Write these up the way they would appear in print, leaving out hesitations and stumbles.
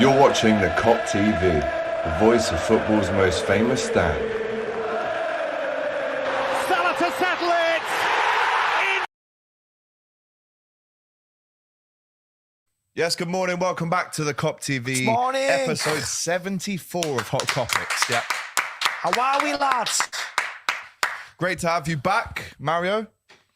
You're watching the Kop TV, the voice of football's most famous stand. Salah to settle it! Yes, good morning. Welcome back to the Kop TV. Good morning. Episode 74 of Hot Kopics. Yeah. How are we, lads? Great to have you back, Mario.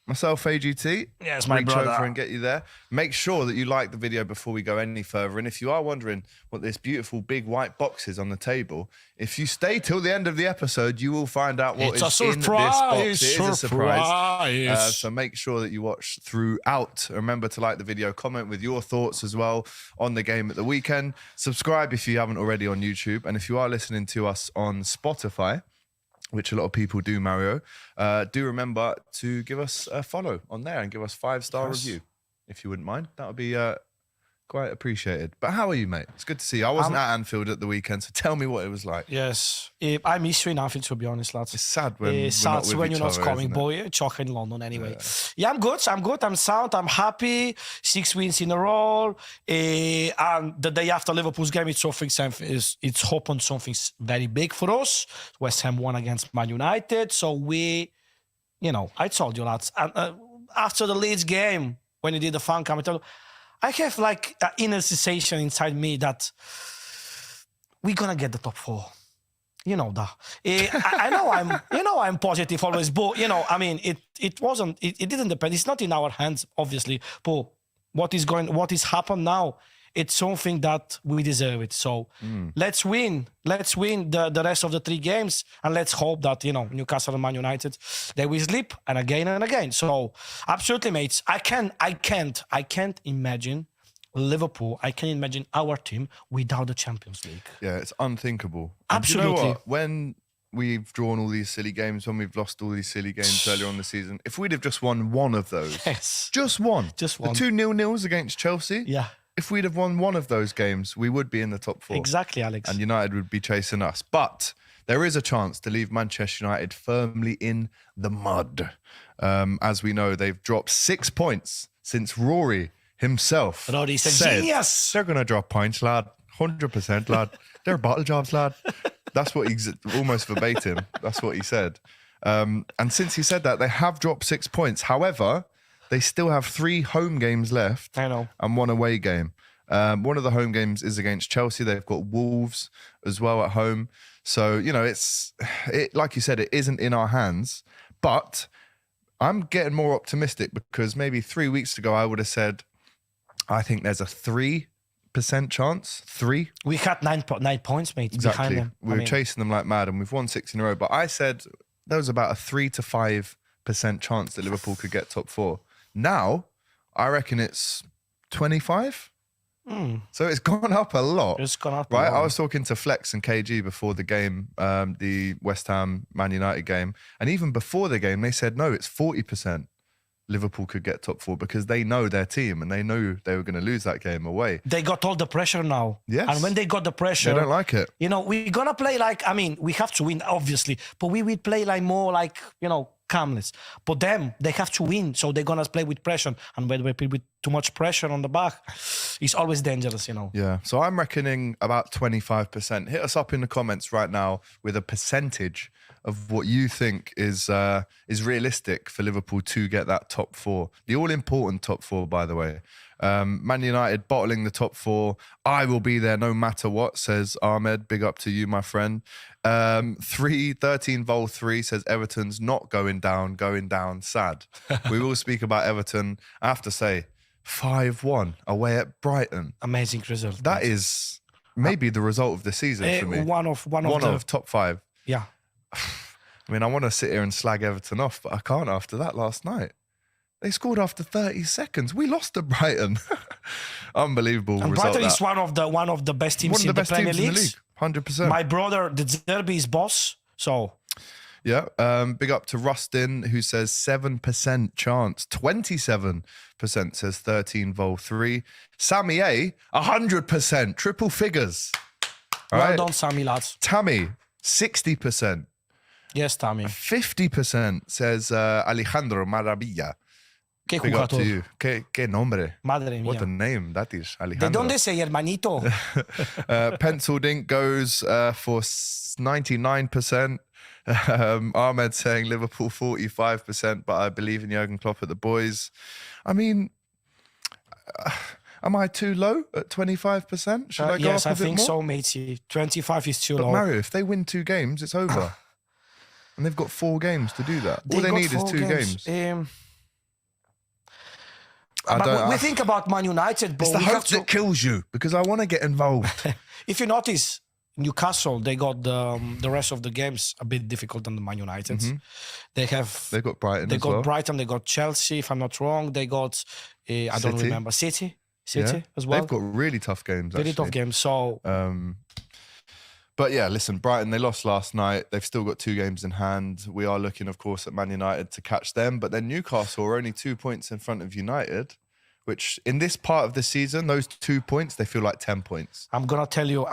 Myself, AGT. Yes, my Reach brother. over and get you there. Make sure that you like the video before we go any further. And if you are wondering what this beautiful big white box is on the table, if you stay till the end of the episode, you will find out what It's is a in this box. It surprise, is a surprise. surprise. So make sure that you watch throughout. Remember to like the video, comment with your thoughts as well on the game at the weekend. Subscribe if you haven't already on YouTube. And if you are listening to us on Spotify, which a lot of people do, Mario, do remember to give us a follow on there and give us 5-star review, if you wouldn't mind. That would be quite appreciated. But how are you, mate? It's good to see you. I wasn't at Anfield at the weekend, so tell me what it was like. Yes. I miss you in Anfield, to be honest, lads. It's sad when we're sad not with when each you're not other, coming, isn't it? boy. Chock in London anyway. Yeah, I'm good. I'm sound. I'm happy. 6 wins in a row. And the day after Liverpool's game, it's hoping something very big for us. West Ham won against Man United. So I told you, lads. And, after the Leeds game, when you did the fan cam, I have like an inner sensation inside me that we're gonna get the top 4. You know that. I know I'm positive always, but it didn't depend. It's not in our hands, obviously. But what is happened now? It's something that we deserve it. So let's win. Let's win the rest of the 3 games, and let's hope that Newcastle and Man United, they will sleep and again. So absolutely, mates. I can't imagine Liverpool. I can't imagine our team without the Champions League. Yeah, it's unthinkable. And Absolutely. you know what? When we've drawn all these silly games, when we've lost all these silly games earlier on the season, if we'd have just won one of those, Yes. just one, Just the one. 2 0-0s against Chelsea, Yeah. if we'd have won one of those games, we would be in the top 4. Exactly, Alex. And United would be chasing us. But there is a chance to leave Manchester United firmly in the mud. As we know, they've dropped 6 points since Rory himself Rory's a said, genius. they're going to drop points, lad. 100%, lad. They're bottle jobs, lad. That's what he's almost verbatim. That's what he said. And since he said that, they have dropped 6 points. However, they still have 3 home games left. I know. And 1 away game. One of the home games is against Chelsea. They've got Wolves as well at home. So, it's like you said, it isn't in our hands. But I'm getting more optimistic because maybe 3 weeks ago I would have said, I think there's a 3% chance. 3. We had 9 points, mate, Exactly. behind them. We were chasing them like mad and we've won 6 in a row. But I said there was about a 3 to 5% chance that Liverpool could get top 4. Now, I reckon it's 25. So it's gone up a lot. It's gone up a right? lot. I was talking to Flex and KG before the game, the West Ham Man United game. And even before the game, they said, no, it's 40%. Liverpool could get top 4 because they know their team and they knew they were going to lose that game away. They got all the pressure now. Yes. And when they got the pressure, They don't like it. we're going to play we have to win, obviously, but we will play more calmness. But them, they have to win, so they're going to play with pressure. And when we play with too much pressure on the back, it's always dangerous, Yeah. So I'm reckoning about 25%. Hit us up in the comments right now with a percentage of what you think is realistic for Liverpool to get that top 4. The all-important top 4, by the way. Man United bottling the top 4. I will be there no matter what, says Ahmed. Big up to you, my friend. 13 Vol 3 says Everton's not going down, sad. We will speak about Everton. I have to say, 5-1 away at Brighton. Amazing result. That is maybe the result of the season for me. One of Top 5. Yeah. I mean, I want to sit here and slag Everton off, but I can't after that last night. They scored after 30 seconds. We lost to Brighton. Unbelievable And result. Brighton is one of the best teams in the Premier League. 100%. My brother, the Derby is boss, so... Yeah. Big up to Rustin, who says 7% chance. 27% says 13 Vol 3. Sammy A, 100%. Triple figures. All Well right. done, Sammy, lads. Tammy, 60%. Yes, Tammy. 50% says Alejandro Maravilla. Che Big up to jugador. you. Que nombre. Madre What mía. a name that is, ¿De Alejandro. dónde es, hermanito? Penciled Ink goes for 99%. Ahmed saying Liverpool 45%, but I believe in Jurgen Klopp at the boys. I mean, am I too low at 25%? Should I go yes, up a I bit think more? so, matey. 25 is too But low. Mario, if they win 2 games, it's over. And they've got 4 games to do that. All they got need is 4 2 games. But we think about Man United, bro. It's the We hope have to- that kills you because I want to get involved. If you notice, Newcastle, they got the rest of the games a bit difficult than the Man United. They They've got Brighton They as got well. Brighton, they got Chelsea, if I'm not wrong. They got, I don't City. remember, City Yeah. as well. They've got really tough games, Very actually. tough games. So, But yeah, listen, Brighton, they lost last night. They've still got 2 games in hand. We are looking, of course, at Man United to catch them. But then Newcastle are only 2 points in front of United, which in this part of the season, those 2 points, they feel like 10 points. I'm gonna tell you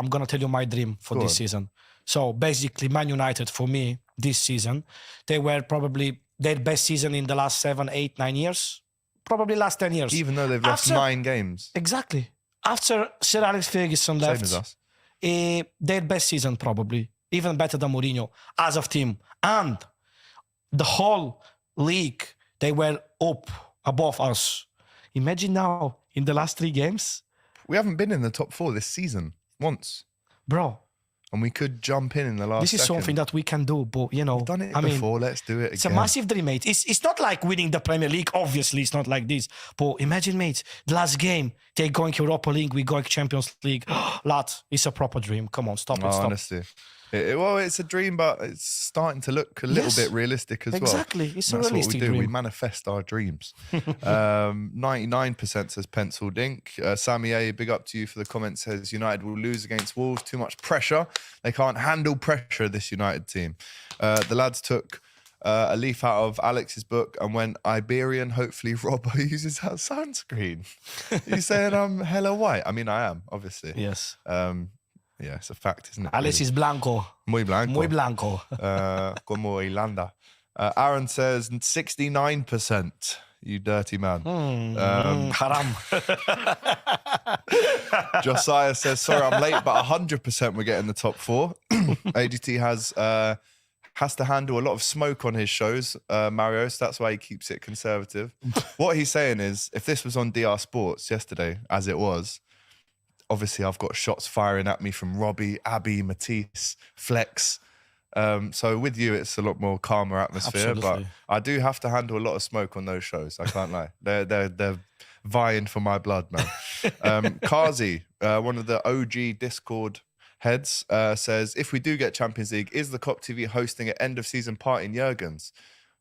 my dream for Go this on. season. So basically, Man United for me this season, they were probably their best season in the last 7, 8, 9 years, probably last 10 years. Even though they've lost After- 9 games. Exactly. After Sir Alex Ferguson Same left, as us. their best season probably, even better than Mourinho as of team, and the whole league they were up above us. Imagine now in the last 3 games, We haven't been in the top 4 this season once. bro. And we could jump in the last This is second. something that we can do, but you know, We've done it I mean, before. Let's do it it's a again. massive dream, mate. It's not like winning the Premier League. Obviously, it's not like this. But imagine, mate, the last game, they're going Europa League, we going Champions League. Lad, it's a proper dream. Come on, stop it, Oh, stop. honestly. Well, it's a dream, but it's starting to look a little Yes. bit realistic as well. Exactly. It's a That's realistic what we do. We dream. manifest our dreams. 99% says Penciled Ink. Sammy A, big up to you for the comment, says United will lose against Wolves. Too much pressure. They can't handle pressure, this United team. The lads took a leaf out of Alex's book and went Iberian. Hopefully Robbo uses that sunscreen. You saying I'm hella white? I mean, I am, obviously. Yes. Yeah, it's a fact, isn't it? Alex is blanco. Muy blanco. Muy blanco. Como Irlanda. Aaron says 69%. You dirty man. Haram. Josiah says, sorry, I'm late, but 100% we're getting the top 4. AGT has to handle a lot of smoke on his shows, Mario, so that's why he keeps it conservative. What he's saying is, if this was on DR Sports yesterday, as it was, obviously I've got shots firing at me from Robbie, Abby, Matisse, Flex. So with you, it's a lot more calmer atmosphere, Absolutely. but I do have to handle a lot of smoke on those shows. I can't lie. They're vying for my blood, man. Kazi, one of the OG Discord heads, says, if we do get Champions League, is the Kop TV hosting an end of season party in Jurgen's?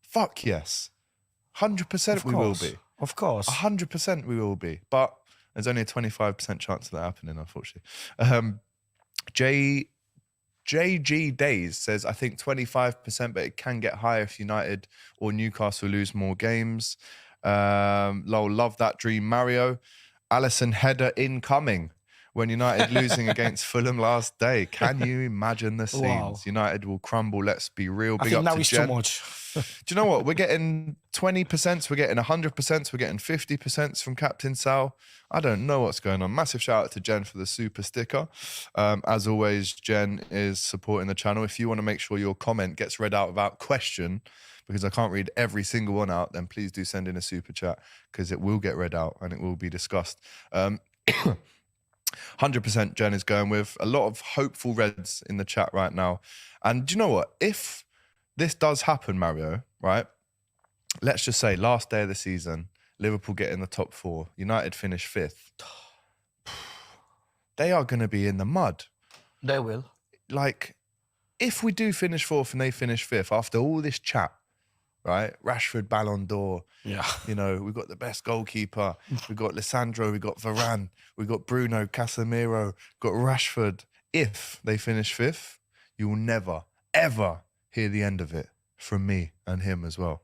Fuck yes. 100% we will be. Of course. 100% we will be. But there's only a 25% chance of that happening, unfortunately. JG Days says, I think 25%, but it can get higher if United or Newcastle lose more games. Love that dream, Mario. Allison header incoming when United losing against Fulham last day. Can you imagine the scenes? Wow. United will crumble. Let's be real. I Big think up now to it's Jen. too much. Do you know what? We're getting 20%, we're getting 100%, we're getting 50% from Captain Sal. I don't know what's going on. Massive shout out to Jen for the super sticker. As always, Jen is supporting the channel. If you want to make sure your comment gets read out without question, because I can't read every single one out, then please do send in a super chat because it will get read out and it will be discussed. 100% Jen is going with a lot of hopeful reds in the chat right now. And do you know what? If this does happen, Mario, right? Let's just say last day of the season, Liverpool get in the top 4, United finish 5th. They are going to be in the mud. They will. Like, if we do finish 4th and they finish 5th, after all this chat, right? Rashford, Ballon d'Or. Yeah. You know, we've got the best goalkeeper. We've got Lissandro. We've got Varane. We've got Bruno, Casemiro. Got Rashford. If they finish 5th, you will never, ever hear the end of it from me and him as well.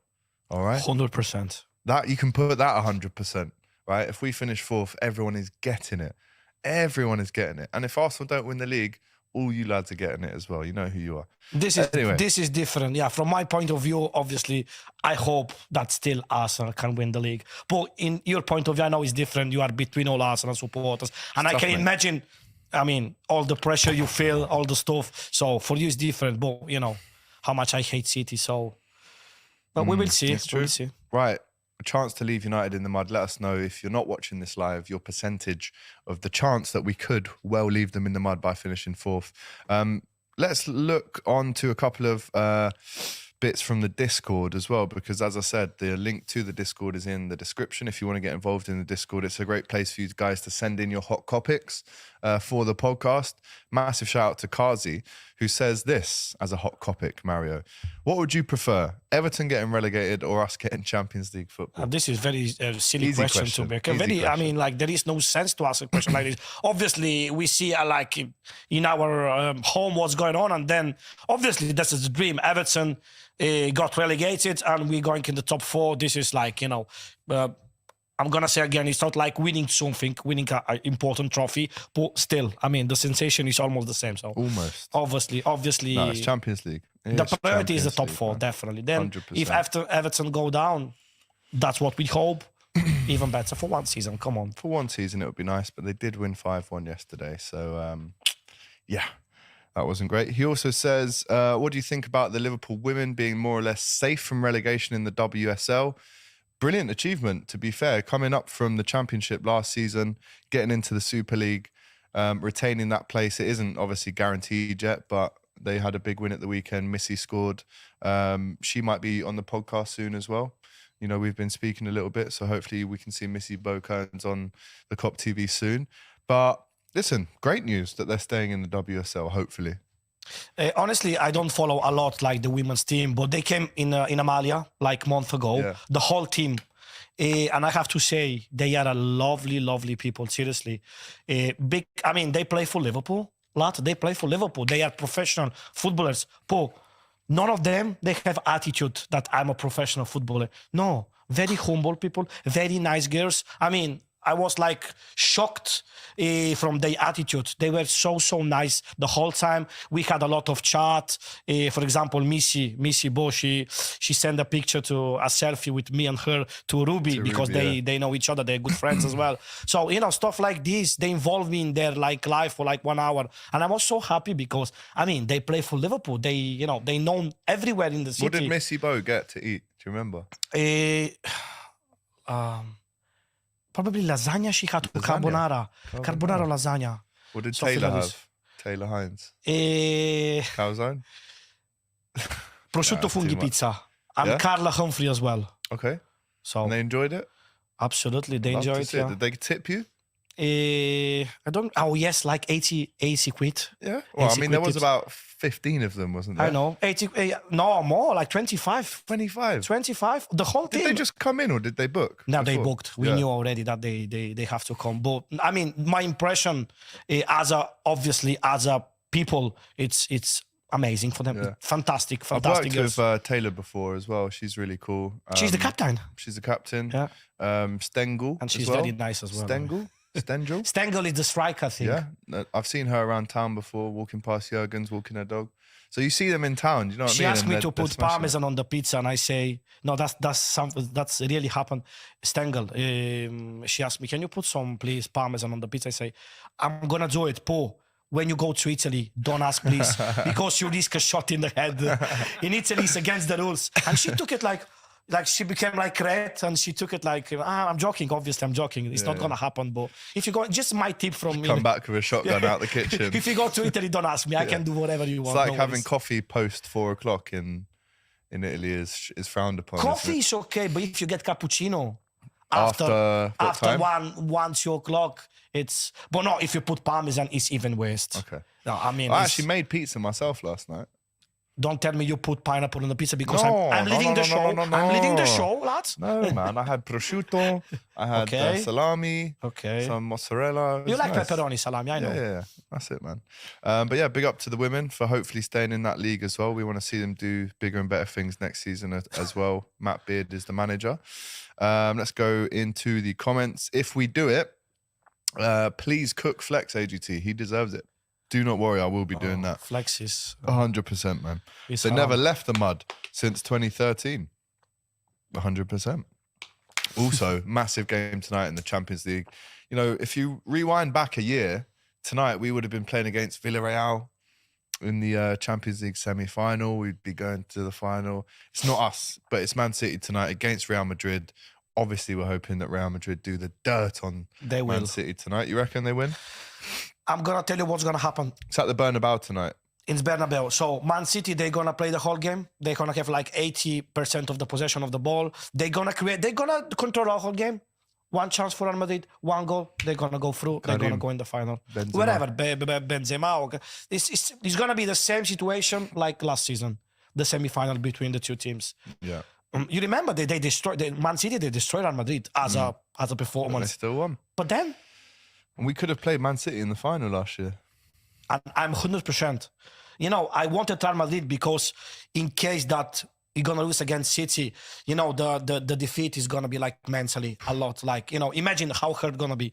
All right? 100%. That you can put that 100%, right? If we finish 4th, everyone is getting it. Everyone is getting it. And if Arsenal don't win the league, all you lads are getting it as well. You know who you are. This is different. Yeah, from my point of view, obviously, I hope that still Arsenal can win the league. But in your point of view, I know it's different. You are between all Arsenal supporters. And I can imagine, I mean, all the pressure you feel, all the stuff. So for you, it's different. But, you know, how much I hate City. So, but we will see. That's true. We will see. Right. A chance to leave United in the mud. Let us know, if you're not watching this live, your percentage of the chance that we could well leave them in the mud by finishing 4th. Let's look on to a couple of bits from the Discord as well, because as I said, the link to the Discord is in the description. If you want to get involved in the Discord, it's a great place for you guys to send in your hot Kopics for the podcast. Massive shout out to Kazi, who says this as a hot Kopic, Mario. What would you prefer, Everton getting relegated or us getting Champions League football? This is very silly question to make. I mean, like, there is no sense to ask a question like this. Obviously, we see like in our home what's going on, and then obviously that's the dream. Everton got relegated, and we're going in the top 4. This is like, you know, I'm gonna say again, it's not like winning something, winning an important trophy, but still, I mean, the sensation is almost the same. So almost, obviously, no, it's Champions League. The priority is the top 4, definitely. Then, 100%. if after Everton go down, that's what we hope. Even better for one season. Come on, for one season it would be nice, but they did win 5-1 yesterday. So yeah. That wasn't great. He also says, what do you think about the Liverpool women being more or less safe from relegation in the WSL? Brilliant achievement, to be fair, coming up from the Championship last season, getting into the Super League, retaining that place. It isn't obviously guaranteed yet, but they had a big win at the weekend. Missy scored. She might be on the podcast soon as well. You know, we've been speaking a little bit, so hopefully we can see Missy Bo Kearns on the Kop TV soon. But listen, great news that they're staying in the WSL, hopefully. Honestly, I don't follow a lot like the women's team, but they came in Amalia like a month ago. Yeah. The whole team. And I have to say, they are a lovely, lovely people, seriously. Big. I mean, they play for Liverpool. They play for Liverpool. They are professional footballers. But none of them, they have attitude that I'm a professional footballer. No, very humble people, very nice girls. I mean, I was like shocked from their attitude. They were so nice the whole time. We had a lot of chat. For example, Missy Bo, she sent a picture to a selfie with me and her to Ruby because they know each other. They're good friends as well. So, you know, stuff like this, they involve me in their like life for like 1 hour. And I was so happy because, I mean, they play for Liverpool. They, you know, they known everywhere in the city. What did Missy Bo get to eat? Do you remember? Probably lasagna she had, carbonara lasagna. What did Taylor have? Taylor Hines? Calzone? Prosciutto funghi pizza. And Carla Humphrey as well. Okay. So, and they enjoyed it? Absolutely, they enjoyed it. Yeah. Did they tip you? I don't. Oh yes, like 80 quid. Yeah. Well, I mean, there was about 15 of them, wasn't there? I know. 80. No, more like 25. 25. 25. The whole team. Did they just come in or did they book? No, they booked. We knew already that they have to come. But I mean, my impression, as a people, it's amazing for them. Yeah. Fantastic. I've worked with Taylor before as well. She's really cool. She's the captain. She's the captain. Yeah. Stengel. And she's very nice as well. Stengel is the striker, I think. Yeah, I've seen her around town before, walking past Jurgen's, walking her dog. So you see them in town, you know what I mean? She asked me to put parmesan on the pizza, and I say, no, that's really happened. Stengel, she asked me, can you put some, please, parmesan on the pizza? I say, I'm gonna do it, Paul. When you go to Italy, don't ask, please, because you risk a shot in the head. In Italy, it's against the rules. And she took it like she became like red, and she took it like, I'm joking, obviously I'm joking. It's not going to happen, but if you go, just my tip from me. Come back with a shotgun out the kitchen. If you go to Italy, don't ask me. I can do whatever you want. It's like having coffee post 4 o'clock in Italy is frowned upon. Coffee is okay, but if you get cappuccino after 1, 2 o'clock, it's, but no, if you put parmesan, it's even worse. Okay. No, I mean, I actually made pizza myself last night. Don't tell me you put pineapple on the pizza because I'm leaving the show. I'm leaving the show, lads. No, man. I had prosciutto. I had salami. Okay. Some mozzarella. You like pepperoni salami, I know. Yeah. That's it, man. But yeah, big up to the women for hopefully staying in that league as well. We want to see them do bigger and better things next season as well. Matt Beard is the manager. Let's go into the comments. If we do it, please cook Flex AGT. He deserves it. Do not worry, I will be doing that. Flexes. 100%, man. It's They haram. never left the mud since 2013. 100%. Also, massive game tonight in the Champions League. You know, if you rewind back a year, tonight we would have been playing against Villarreal in the Champions League semi-final. We'd be going to the final. It's not us, but it's Man City tonight against Real Madrid. Obviously, we're hoping that Real Madrid do the dirt on They Man will. City tonight. You reckon they win? I'm going to tell you what's going to happen. It's at the Bernabeu tonight. In Bernabeu. So Man City, they're going to play the whole game. They're going to have like 80% of the possession of the ball. They're going to control the whole game. One chance for Real Madrid, one goal, they're going to go through. They're going to go in the final. Benzema. Wherever, Benzema. Okay. It's going to be the same situation like last season, the semi-final between the two teams. Yeah. You remember they destroyed Man City. They destroyed Real Madrid as a They performance. still won. But then, And we could have played Man City in the final last year. I'm 100%. You know, I wanted Real Madrid because in case that you're gonna lose against City, you know, the defeat is gonna be like mentally a lot. Like, you know, imagine how hard gonna be.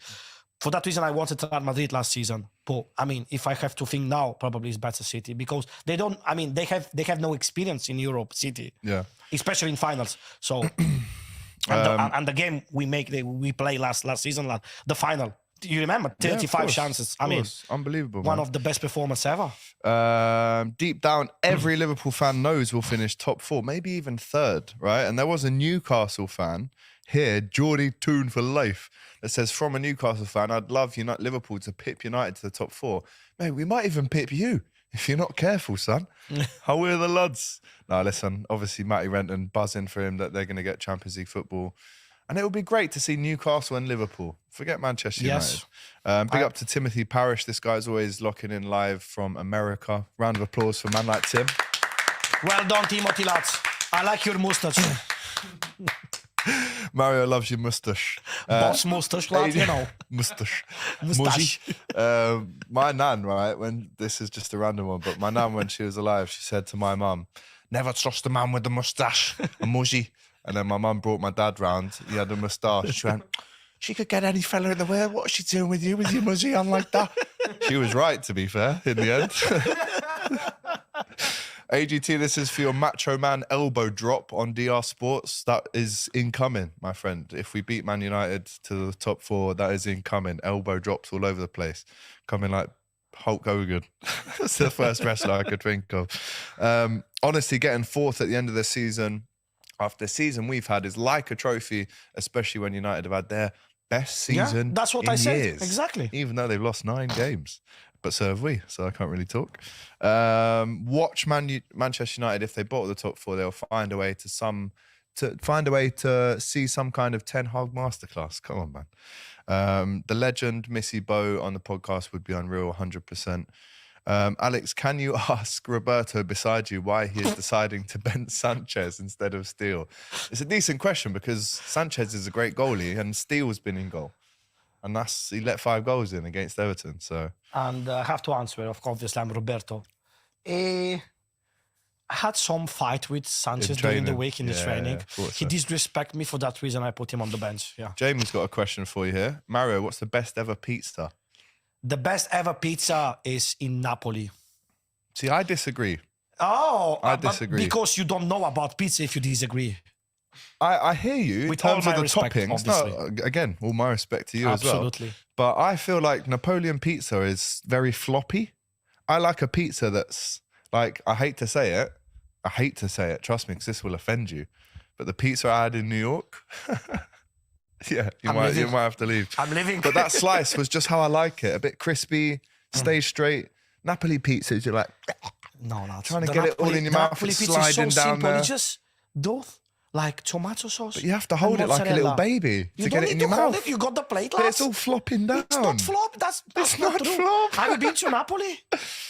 For that reason, I wanted Real Madrid last season. But I mean, if I have to think now, probably it's better City because they don't. I mean, they have no experience in Europe, City. Yeah. Especially in finals. So, and the game we play last season, the final. You remember 35 chances. I mean, unbelievable. one man. of the best performances ever. Deep down, every Liverpool fan knows we'll finish top 4, maybe even 3rd, right? And there was a Newcastle fan here, Geordie Toon for life, that says, from a Newcastle fan, I'd love Liverpool to pip United to the top 4. Mate, we might even pip you if you're not careful, son. How are the lads? No, listen, obviously Matty Renton buzzing for him that they're going to get Champions League football. And it would be great to see Newcastle and Liverpool. Forget Manchester United. Yes. Big up to Timothy Parrish. This guy's always locking in live from America. Round of applause for a man like Tim. Well done, Timothy, lads. I like your moustache. Mario loves your moustache. Boss moustache, lad, you know. Moustache. Moustache. Muzzy. My nan, right, when this is just a random one, but my nan, when she was alive, she said to my mum, never trust a man with a moustache, a muzzy. And then my mum brought my dad round. He had a moustache. She went, she could get any fella in the world. What's she doing with you muzzy on like that? She was right, to be fair, in the end. AGT, this is for your Macho Man elbow drop on DR Sports. That is incoming, my friend. If we beat Man United to the top 4, that is incoming. Elbow drops all over the place. Coming like Hulk Hogan. That's the first wrestler I could think of. Honestly, getting 4th at the end of the season, after the season we've had, is like a trophy, especially when United have had their best season that's what in I said. years. Exactly. Even though they've lost 9 games. But so have we, so I can't really talk. Watch Manchester United. If they bottle the top 4, they'll find a way to see some kind of Ten Hag masterclass. Come on, man. The legend Missy Bo on the podcast would be unreal, 100%. Alex, can you ask Roberto beside you why he is deciding to bench Sanchez instead of Steele? It's a decent question because Sanchez is a great goalie and Steele's been in goal. And he let 5 goals in against Everton. So, And I have to answer, of course, obviously, I'm Roberto. I had some fight with Sanchez during the week in the training. He disrespected me. For that reason, I put him on the bench. Yeah. Jamie's got a question for you here. Mario, what's the best ever pizza? The best ever pizza is in Napoli. See, I disagree. Oh, I disagree. Because you don't know about pizza if you disagree. I hear you With in terms all of my the respect, toppings. No, again, all my respect to you as well. Absolutely. But I feel like Napoleon pizza is very floppy. I like a pizza that's like, I hate to say it, trust me, because this will offend you. But the pizza I had in New York, yeah, you might have to leave. I'm living. But that slice was just how I like it. A bit crispy, stay straight. Napoli pizzas, you're like, no, trying to get it all in your mouth and sliding down there. It's just dough, like tomato sauce. But you have to hold it like a little baby to get it in your mouth. You got the plate, But it's all flopping down. It's not flop. That's not true. flop. Have you been to Napoli?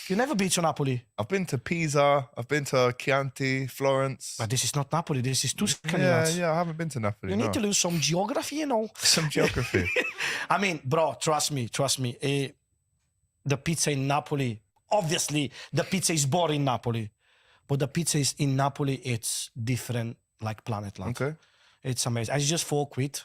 You never been to Napoli. I've been to Pisa. I've been to Chianti, Florence. But this is not Napoli. This is Tuscany. Yeah, I haven't been to Napoli. You need to learn some geography, you know. Some geography. I mean, bro, trust me. The pizza in Napoli, obviously, the pizza is boring in Napoli. But the pizza is in Napoli, it's different, like planet land. Okay. It's amazing. And it's just £4.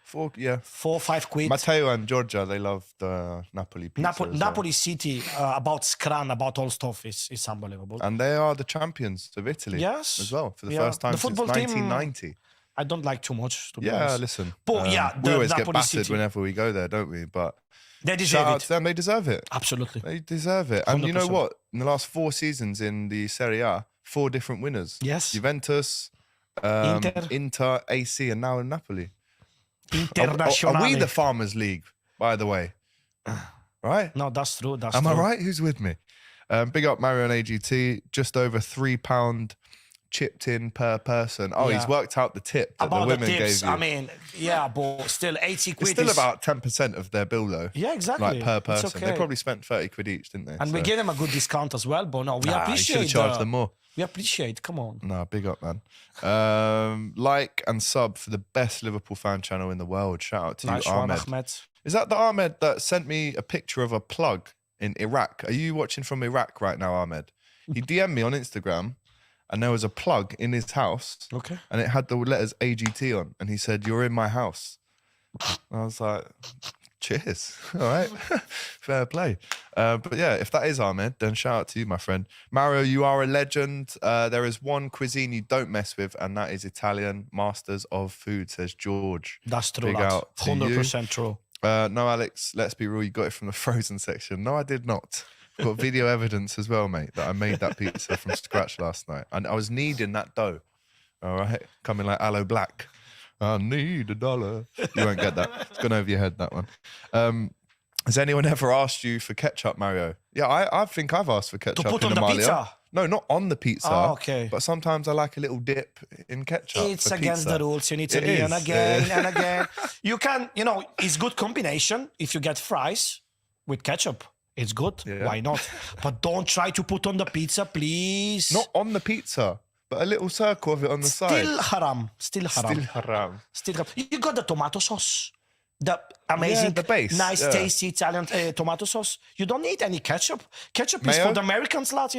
4, yeah. 4 or 5 quid. Matteo and Georgia, they love the Napoli pizza. as well. Napoli City, about Scran, about all stuff is unbelievable. And they are the champions of Italy Yes. as well, for the Yeah. first time The since football team, 1990. I don't like too much, to be Yeah, honest. listen. But yeah, we the always get Napoli battered City. whenever we go there, don't we? But They shout deserve out it. to them, they deserve it. Absolutely. They deserve it. And you know 100%. what? In the last 4 seasons in the Serie A, 4 different winners. Yes. Juventus, Inter, AC, and now in Napoli. Internazionale. Are we the Farmers League, by the way? Right? No, that's true. That's Am true. I right? Who's with me? Big up Mario and AGT. Just over £3 chipped in per person. Oh, Yeah. he's worked out the tip that About the women tips, gave you. I mean, yeah, but still 80 quid It's still is... about 10% of their bill, though. Yeah, exactly. Like per It's person. They okay. probably spent 30 quid each, didn't they? And we So- give them a good discount as well, but no, we Nah, you should appreciate have charged the- them more. We appreciate, come on. No, big up, man. Like and sub for the best Liverpool fan channel in the world. Shout out to Nice you, one, Ahmed. Ahmed. Is that the Ahmed that sent me a picture of a plug in Iraq? Are you watching from Iraq right now, Ahmed? He DM'd me on Instagram and there was a plug in his house Okay. and it had the letters AGT on and he said, "You're in my house." I was like, cheers. All right. Fair play. But yeah, if that is Ahmed, then shout out to you, my friend. Mario, you are a legend. There is one cuisine you don't mess with, and that is Italian masters of food, says George. That's true, Big lad. out to 100% true. No, Alex, let's be real. You got it from the frozen section. No, I did not. I've got video evidence as well, mate, that I made that pizza from scratch last night. And I was kneading that dough. All right. Coming like Aloe Black. I need $1. You won't get that. It's gone over your head, that one. Has anyone ever asked you for ketchup, Mario? Yeah, I think I've asked for ketchup put in on the Amalia. pizza? No, not on the pizza. Oh, okay. But sometimes I like a little dip in ketchup. It's for against pizza. the rules in Italy, It and is. again and again. You can, it's good combination if you get fries with ketchup. It's good. Yeah. Why not? But don't try to put on the pizza, please. Not on the pizza, but a little circle of it on the side. Still haram. Still haram. Still haram. Still haram. You got the tomato sauce. The amazing, the base, nice, yeah. tasty Italian tomato sauce. You don't need any ketchup. Ketchup is Mayo? for the Americans, lad,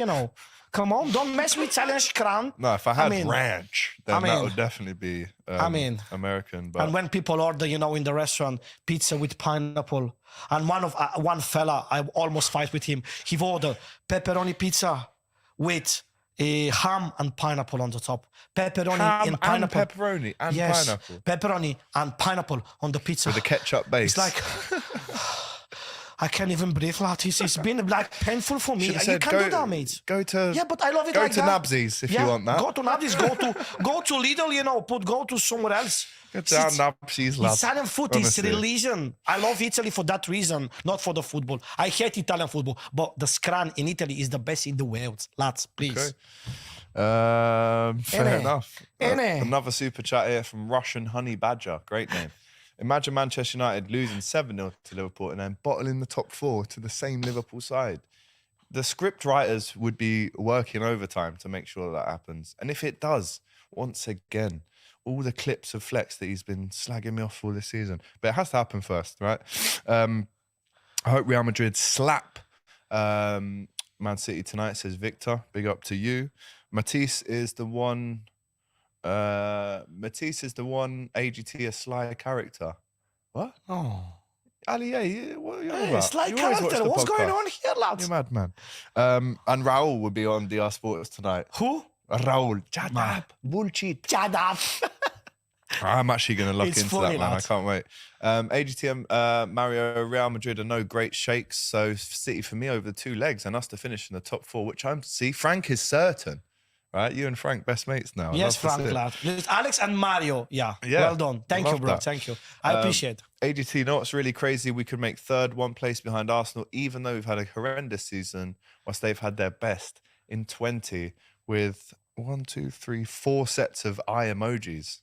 Come on, don't mess with Italian scran. No, if I had mean- ranch, then I that mean- would definitely be American. But And when people order, in the restaurant, pizza with pineapple, and one fella, I almost fight with him. He ordered pepperoni pizza with a ham and pineapple on the top. Pepperoni ham and pineapple. and pepperoni and Yes, pineapple. pepperoni and pineapple on the pizza. With a ketchup base. It's like, I can't even breathe, lad. It's been like painful for me. Should've You said, can't do that, mate. Go to Yeah, but I love it go like to that. Nabsies if you want that. Go to Nabsies. Go to Lidl. Go to somewhere else. Go to our Nabsies, lad. Italian food is Honestly. religion. I love Italy for that reason, not for the football. I hate Italian football, but the scran in Italy is the best in the world. Lads, please. Okay. Fair Ene. enough. Ene. Another super chat here from Russian Honey Badger. Great name. Imagine Manchester United losing 7-0 to Liverpool and then bottling the top 4 to the same Liverpool side. The script writers would be working overtime to make sure that happens. And if it does, once again, all the clips of Flex that he's been slagging me off for this season. But it has to happen first, right? I hope Real Madrid slap Man City tonight, says Victor. Big up to you. Matisse is the one AGT a sly character. What? Oh. Ali, yeah, what are you on Hey, about? it's like You always watch character. the What's going podcast. on here, lads? You're mad, man. And Raul will be on DR Sports tonight. Who? Raul. Shut Man. up. Bullshit. Shut up. I'm actually going to look It's into funny, that, man. lad. I can't wait. AGT, Mario, Real Madrid are no great shakes. So City for me over the 2 legs and us to finish in the top 4, which Frank is certain. Right? You and Frank, best mates now. I Yes, love to see Frank, it. lad. Alex and Mario. Yeah. Yeah, Well done. Thank you, love bro. that. Thank you. I appreciate it. AGT, you know what's really crazy? We could make third, 1 place behind Arsenal, even though we've had a horrendous season, whilst they've had their best in 20 with 4 sets of eye emojis.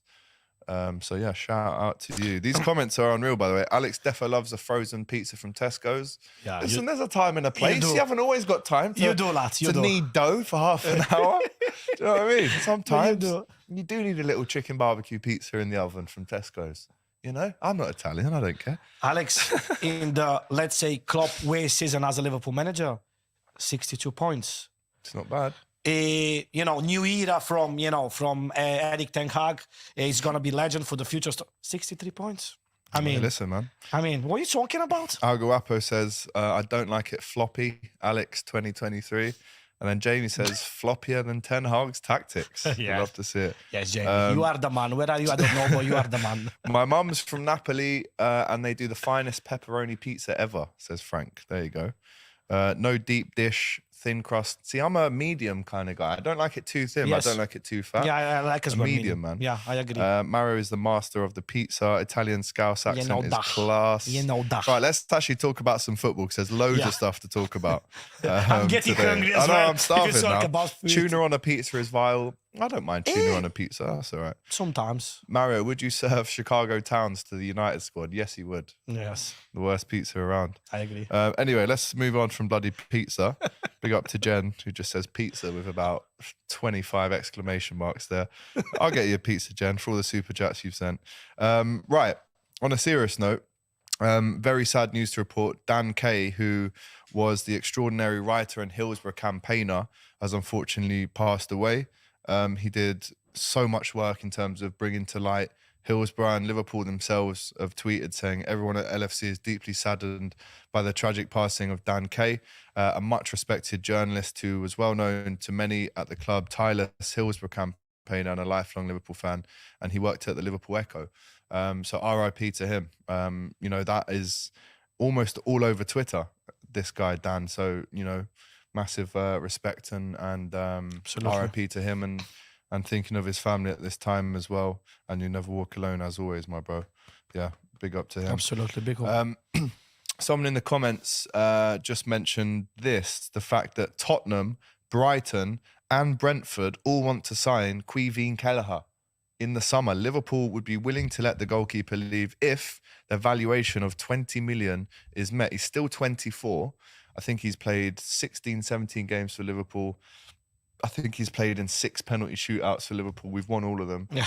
So yeah, shout out to you. These comments are unreal, by the way. Alex defo loves a frozen pizza from Tesco's. Yeah, Listen, there's a time and a place. do. You haven't always got time to, You do, lad. You to do. knead dough for half an hour. Do you know what I mean? Sometimes do. you do need a little chicken barbecue pizza in the oven from Tesco's. You know, I'm not Italian. I don't care. Alex, in the, let's say, Klopp way season as a Liverpool manager, 62 points. It's not bad. New era from Eric Ten Hag. He's going to be legend for the future. 63 points. I mean, listen, man. I mean, what are you talking about? Aguapo says, I don't like it floppy, Alex 2023. And then Jamie says, floppier than Ten Hag's tactics. Yeah. I'd love to see it. Yes, Jamie, you are the man. Where are you? I don't know, but you are the man. My mum's from Napoli, and they do the finest pepperoni pizza ever, says Frank. There you go. No deep dish, thin crust. See, I'm a medium kind of guy. I don't like it too thin. Yes. I don't like it too fat. Yeah, I like as well. Medium, man. Yeah, I agree. Mario is the master of the pizza. Italian Scouse accent is class. You know that. Right, let's actually talk about some football because there's loads of stuff to talk about. I'm getting today. hungry as I know, well. I'm starving If you talk now. about food. Tuna on a pizza is vile. I don't mind tuna on a pizza. That's all right. Sometimes. Mario, would you serve Chicago Towns to the United squad? Yes, he would. Yes, The worst pizza around. I agree. Anyway, let's move on from bloody pizza. Big up to Jen, who just says pizza with about 25 exclamation marks there. I'll get you a pizza, Jen, for all the super chats you've sent. Right, on a serious note, very sad news to report. Dan Kay, who was the extraordinary writer and Hillsborough campaigner, has unfortunately passed away. He did so much work in terms of bringing to light Hillsborough, and Liverpool themselves have tweeted saying everyone at LFC is deeply saddened by the tragic passing of Dan Kay, a much respected journalist who was well known to many at the club, tireless Hillsborough campaigner and a lifelong Liverpool fan, and he worked at the Liverpool Echo. So RIP to him. You know, that is almost all over Twitter, this guy Dan. So, you know, massive respect and RIP to him, and thinking of his family at this time as well. And you never walk alone, as always, my bro. Yeah, big up to him. Absolutely, big up. Someone in the comments just mentioned this, the fact that Tottenham, Brighton and Brentford all want to sign Quiveen Kelleher in the summer. Liverpool would be willing to let the goalkeeper leave if their valuation of 20 million is met. He's still 24. I think he's played 16, 17 games for Liverpool. I think he's played in 6 penalty shootouts for Liverpool. We've won all of them. Yeah.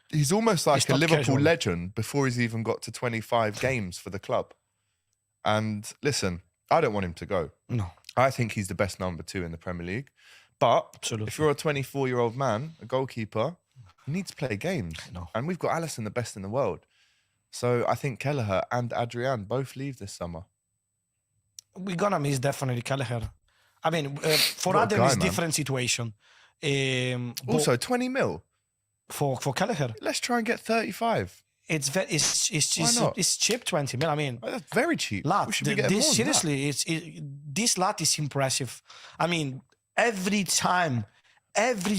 He's almost like He's a not Liverpool casual. legend before he's even got to 25 games for the club. And listen, I don't want him to go. No, I think he's the best number 2 in the Premier League. But absolutely. if you're a 24-year-old man, a goalkeeper, you need to play games. No. And we've got Alisson, the best in the world. So I think Kelleher and Adrian both leave this summer. We're gonna miss definitely Kelleher. I mean, for What a Adam, guy, it's man. different situation. But Also, 20 mil. for Kelleher, Let's try and get 35. it's very Why not? it's cheap 20 mil. I mean, That's very cheap. lad, We should be getting more than that. seriously, this lad is impressive. I mean, every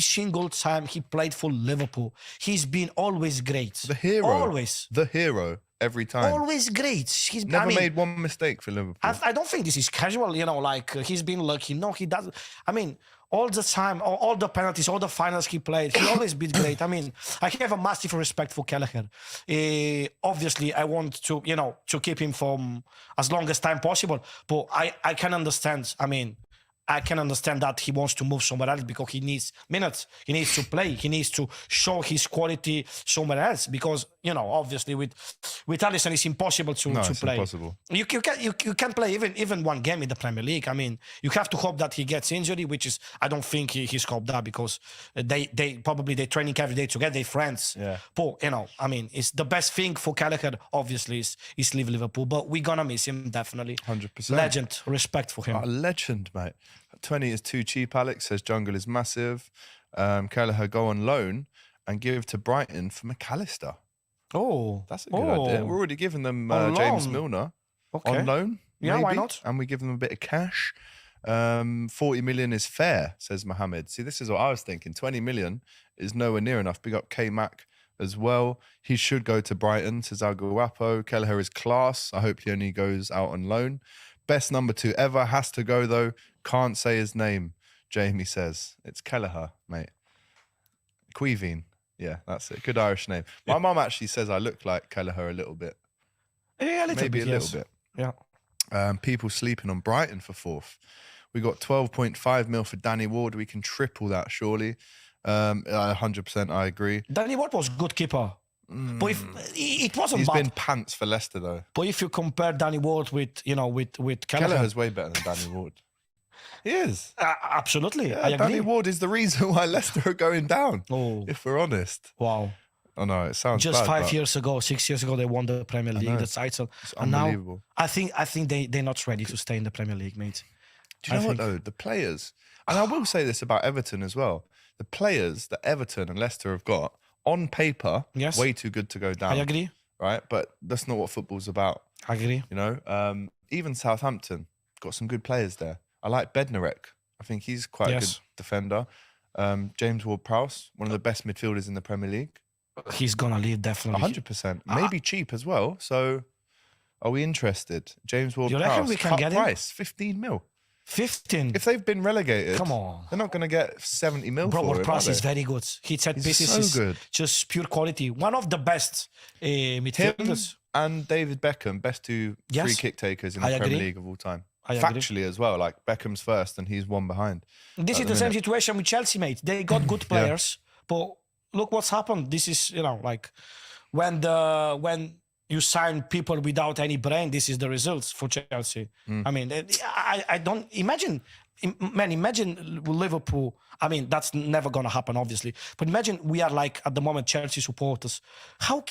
single time he played for Liverpool, he's been always great. The hero. Always. The hero every time. Always great. He's Never I mean, made one mistake for Liverpool. I don't think this is casual, you know, like he's been lucky. No, he doesn't. I mean, all the time, all the penalties, all the finals he played, he always been great. I mean, I have a massive respect for Kelleher. Obviously, I want to, you know, to keep him from as long as time possible. But I can understand. I mean, I can understand that he wants to move somewhere else because he needs minutes. He needs to play. He needs to show his quality somewhere else because, you know, obviously with Alisson, it's impossible to it's play. impossible. You can't play even one game in the Premier League. I mean, you have to hope that he gets injury, which is I don't think he's hoped that because they probably they're training every day together, they're friends. Yeah. But you know, I mean, it's the best thing for Kelleher. Obviously, is leave Liverpool, but we're gonna miss him definitely. 100%. Legend, respect for him. A legend, mate. 20 is too cheap, Alex says. Jungle is massive. Kelleher go on loan and give to Brighton for McAllister. Oh, That's a good idea. We're already giving them On James loan. Milner okay. on loan. Yeah, why maybe, not? And we give them a bit of cash. 40 million is fair, says Mohammed. See, this is what I was thinking. 20 million is nowhere near enough. Big up K-Mac as well. He should go to Brighton, says Aguapo. Kelleher is class. I hope he only goes out on loan. Best number 2 ever. Has to go, though. Can't say his name, Jamie says. It's Kelleher, mate. Quiveen. Yeah, that's it. Good Irish name. My mum actually says I look like Kelleher a little bit. Yeah, a little Maybe bit, a yes. little bit. Yeah. People sleeping on Brighton for 4th. We got 12.5 mil for Danny Ward. We can triple that, surely. 100% I agree. Danny Ward was good keeper. But if it wasn't He's bad. been pants for Leicester, though. But if you compare Danny Ward with Kelleher, Kelleher's way better than Danny Ward. He is. Absolutely, Yeah, I agree. Danny Ward is the reason why Leicester are going down, Oh, if we're honest. wow. I know it sounds Just bad, 5 but years ago, 6 years ago, they won the Premier League, the title. it's And now, unbelievable. I think they're not ready to stay in the Premier League, mate. Do you know I what think- though? The players, and I will say this about Everton as well. The players that Everton and Leicester have got on paper, Yes. way too good to go down. I agree. Right, but that's not what football's about. I agree. You know, even Southampton got some good players there. I like Bednarek. I think he's quite a Yes. good defender. James Ward-Prowse, one of the best midfielders in the Premier League. He's gonna leave definitely. 100%. Maybe cheap as well. So, are we interested? James reckon Ward-Prowse, we can cut get him? price, 15 mil. 15. If they've been relegated, Come on. they're not going to get 70 mil Bro, for him, are Ward-Prowse they? is very good. He set He's pieces so is good. just pure quality. One of the best Him midfielders. and David Beckham, best two Yes. free kick takers in the I Premier agree. League of all time. I agree. Factually as well, like Beckham's first and he's one behind. This at is the the same minute. situation with Chelsea, mate. They got good players, but look what's happened. This is, like when you sign people without any brain, this is the results for Chelsea. I mean, I don't imagine, man, imagine Liverpool. I mean, that's never going to happen, obviously. But imagine we are like, at the moment, Chelsea supporters. How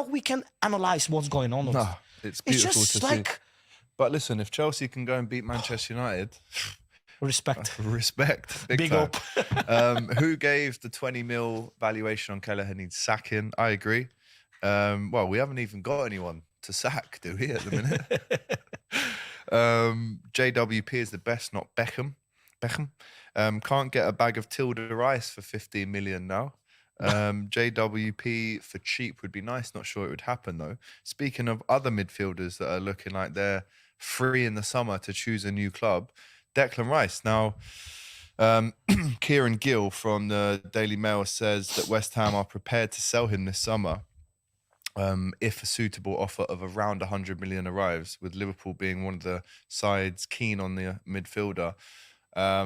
we can analyze what's going on? No, it's It's beautiful just to like see. But listen, if Chelsea can go and beat Manchester United, respect. respect. Big Big time. Who gave the 20 mil valuation on Kelleher needs sacking? I agree. Well, we haven't even got anyone to sack, do we, at the minute? JWP is the best, not Beckham. Can't get a bag of Tilda Rice for 15 million now. JWP for cheap would be nice. Not sure it would happen, though. Speaking of other midfielders that are looking like they're free in the summer to choose a new club, Declan Rice. Now, Kieran Gill from the Daily Mail says that West Ham are prepared to sell him this summer if a suitable offer of around 100 million arrives, with Liverpool being one of the sides keen on the midfielder. I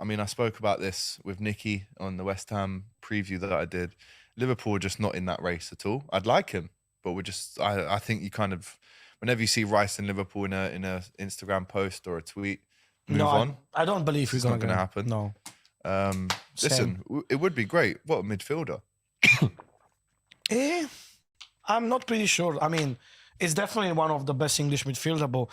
mean, I spoke about this with Nicky on the West Ham preview that I did. Liverpool are just not in that race at all. I'd like him, but we're just. I think you kind of, whenever you see Rice and Liverpool in a Instagram post or a tweet, move on. I don't believe It's we're not going to happen. No. Listen, it would be great. What a midfielder! I'm not pretty sure. I mean, it's definitely one of the best English midfielder, but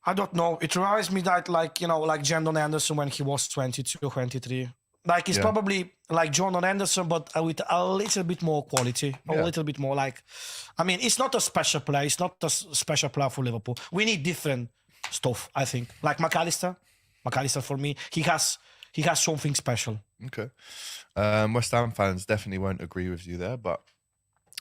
I don't know. It reminds me that, like Jandon Anderson when he was 22, 23. Like, it's probably like Jordan Anderson, but with a little bit more quality, a little bit more like... I mean, it's not a special player. It's not a special player for Liverpool. We need different stuff, I think. Like McAllister. McAllister, for me, he has something special. Okay. West Ham fans definitely won't agree with you there, but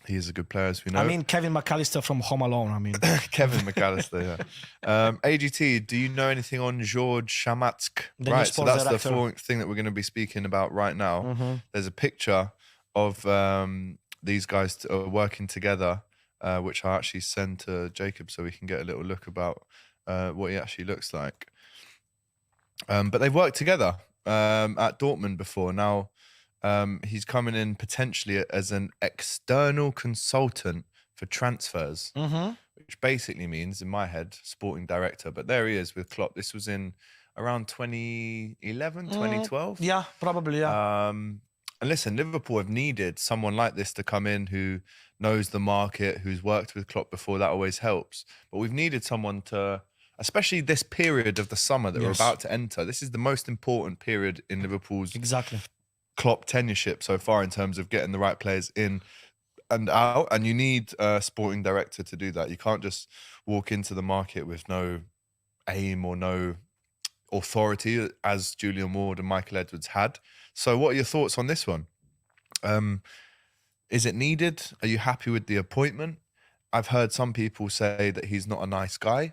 he is a good player, as we know. I mean, Kevin McAllister from Home Alone, I mean. Kevin McAllister, yeah. AGT, do you know anything on Jorj Schamtzke? The new Right, so sports that's the director. thing that we're going to be speaking about right now. Mm-hmm. There's a picture of these guys working together, which I actually sent to Jacob so we can get a little look about what he actually looks like. But they've worked together at Dortmund before. Now, he's coming in potentially as an external consultant for transfers, which basically means, in my head, sporting director. But there he is with Klopp. This was in around 2011, 2012. Yeah, probably, yeah. And listen, Liverpool have needed someone like this to come in who knows the market, who's worked with Klopp before. That always helps. But we've needed someone to, especially this period of the summer that we're about to enter. This is the most important period in Liverpool's Exactly. Klopp tenureship so far in terms of getting the right players in and out. And you need a sporting director to do that. You can't just walk into the market with no aim or no authority, as Julian Ward and Michael Edwards had. So what are your thoughts on this one? Is it needed? Are you happy with the appointment? I've heard some people say that he's not a nice guy,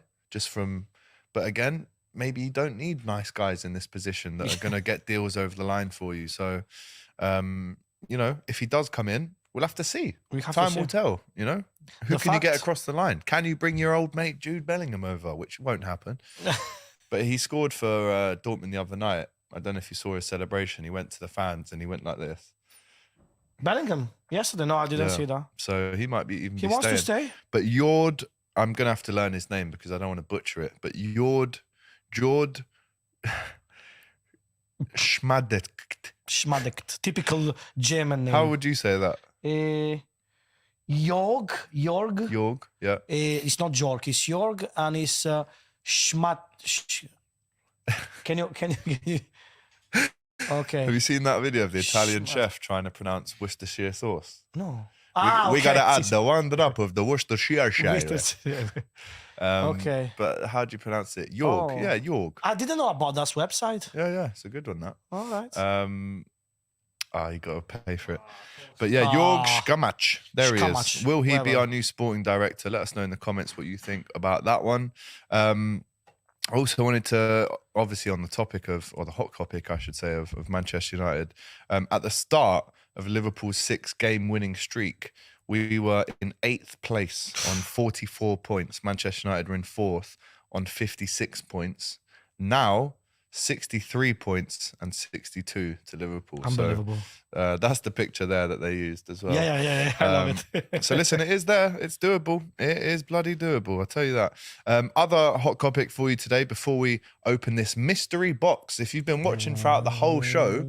but again, maybe you don't need nice guys in this position that are going to get deals over the line for you. So, if he does come in, we'll have to see. Time will tell, Who can you get across the line? Can you bring your old mate Jude Bellingham over? Which won't happen. But he scored for Dortmund the other night. I don't know if you saw his celebration. He went to the fans and he went like this. Bellingham, yesterday? No, I didn't see that. So he might be He wants to stay? But Jorj, I'm going to have to learn his name because I don't want to butcher it. But Jorj Schamtzke. Schmadekt. Typical German name. How would you say that? Jorg. Jorg, yeah. It's not Jorg, it's Jorg, and it's Can you? Okay. Have you seen that video of the Italian chef trying to pronounce Worcestershire sauce? No. We got to add the one drop of the Worcestershire. Okay. But how do you pronounce it? Jorg. Oh. Yeah, Jorg. I didn't know about that website. Yeah, it's a good one, that. All right. You got to pay for it. But yeah, Jorj Schamtzke. There he is. Will he be our new sporting director? Let us know in the comments what you think about that one. I also wanted to, obviously on the topic of, or the hot topic, I should say, of Manchester United, at the start of Liverpool's 6-game winning streak, we were in 8th place on 44 points. Manchester United were in 4th on 56 points. Now, 63 points and 62 to Liverpool. Unbelievable. So that's the picture there that they used as well. Yeah. I love it. So listen, it is there. It's doable. It is bloody doable. I'll tell you that. Other hot topic for you today before we open this mystery box. If you've been watching throughout the whole show,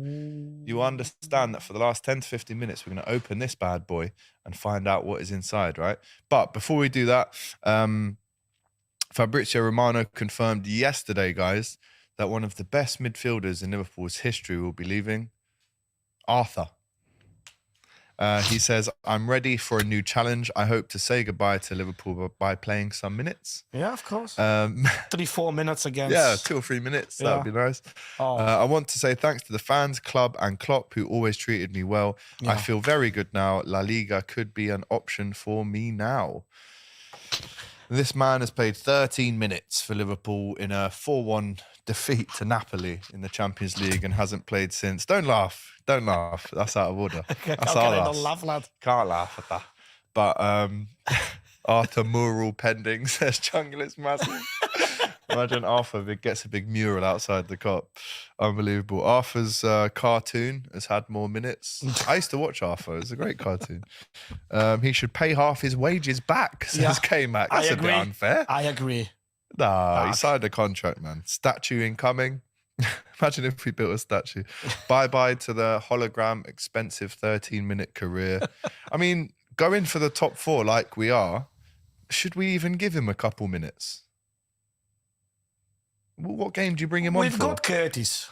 you understand that for the last 10 to 15 minutes, we're going to open this bad boy and find out what is inside, right? But before we do that, Fabrizio Romano confirmed yesterday, guys, that one of the best midfielders in Liverpool's history will be leaving, Arthur. He says, I'm ready for a new challenge. I hope to say goodbye to Liverpool by playing some minutes. Yeah, of course. 3-4 minutes against. Yeah, 2 or 3 minutes. Yeah. That would be nice. Oh. I want to say thanks to the fans, club and Klopp, who always treated me well. Yeah. I feel very good now. La Liga could be an option for me now. This man has played 13 minutes for Liverpool in a 4-1 defeat to Napoli in the Champions League and hasn't played since. Don't laugh. That's out of order. That's our I loss. don't laugh, lad. Can't laugh at that. But Arthur mural pending, says Jungle is massive. Imagine Arthur gets a big mural outside the Kop. Unbelievable. Arthur's cartoon has had more minutes. I used to watch Arthur. It's a great cartoon. He should pay half his wages back, says K-Mac. That's a bit unfair. I agree. Nah, he signed a contract, man. Statue incoming. Imagine if we built a statue. Bye-bye to the hologram, expensive 13-minute career. I mean, going for the top 4 like we are, should we even give him a couple minutes? What game do you bring him on for? We've got Curtis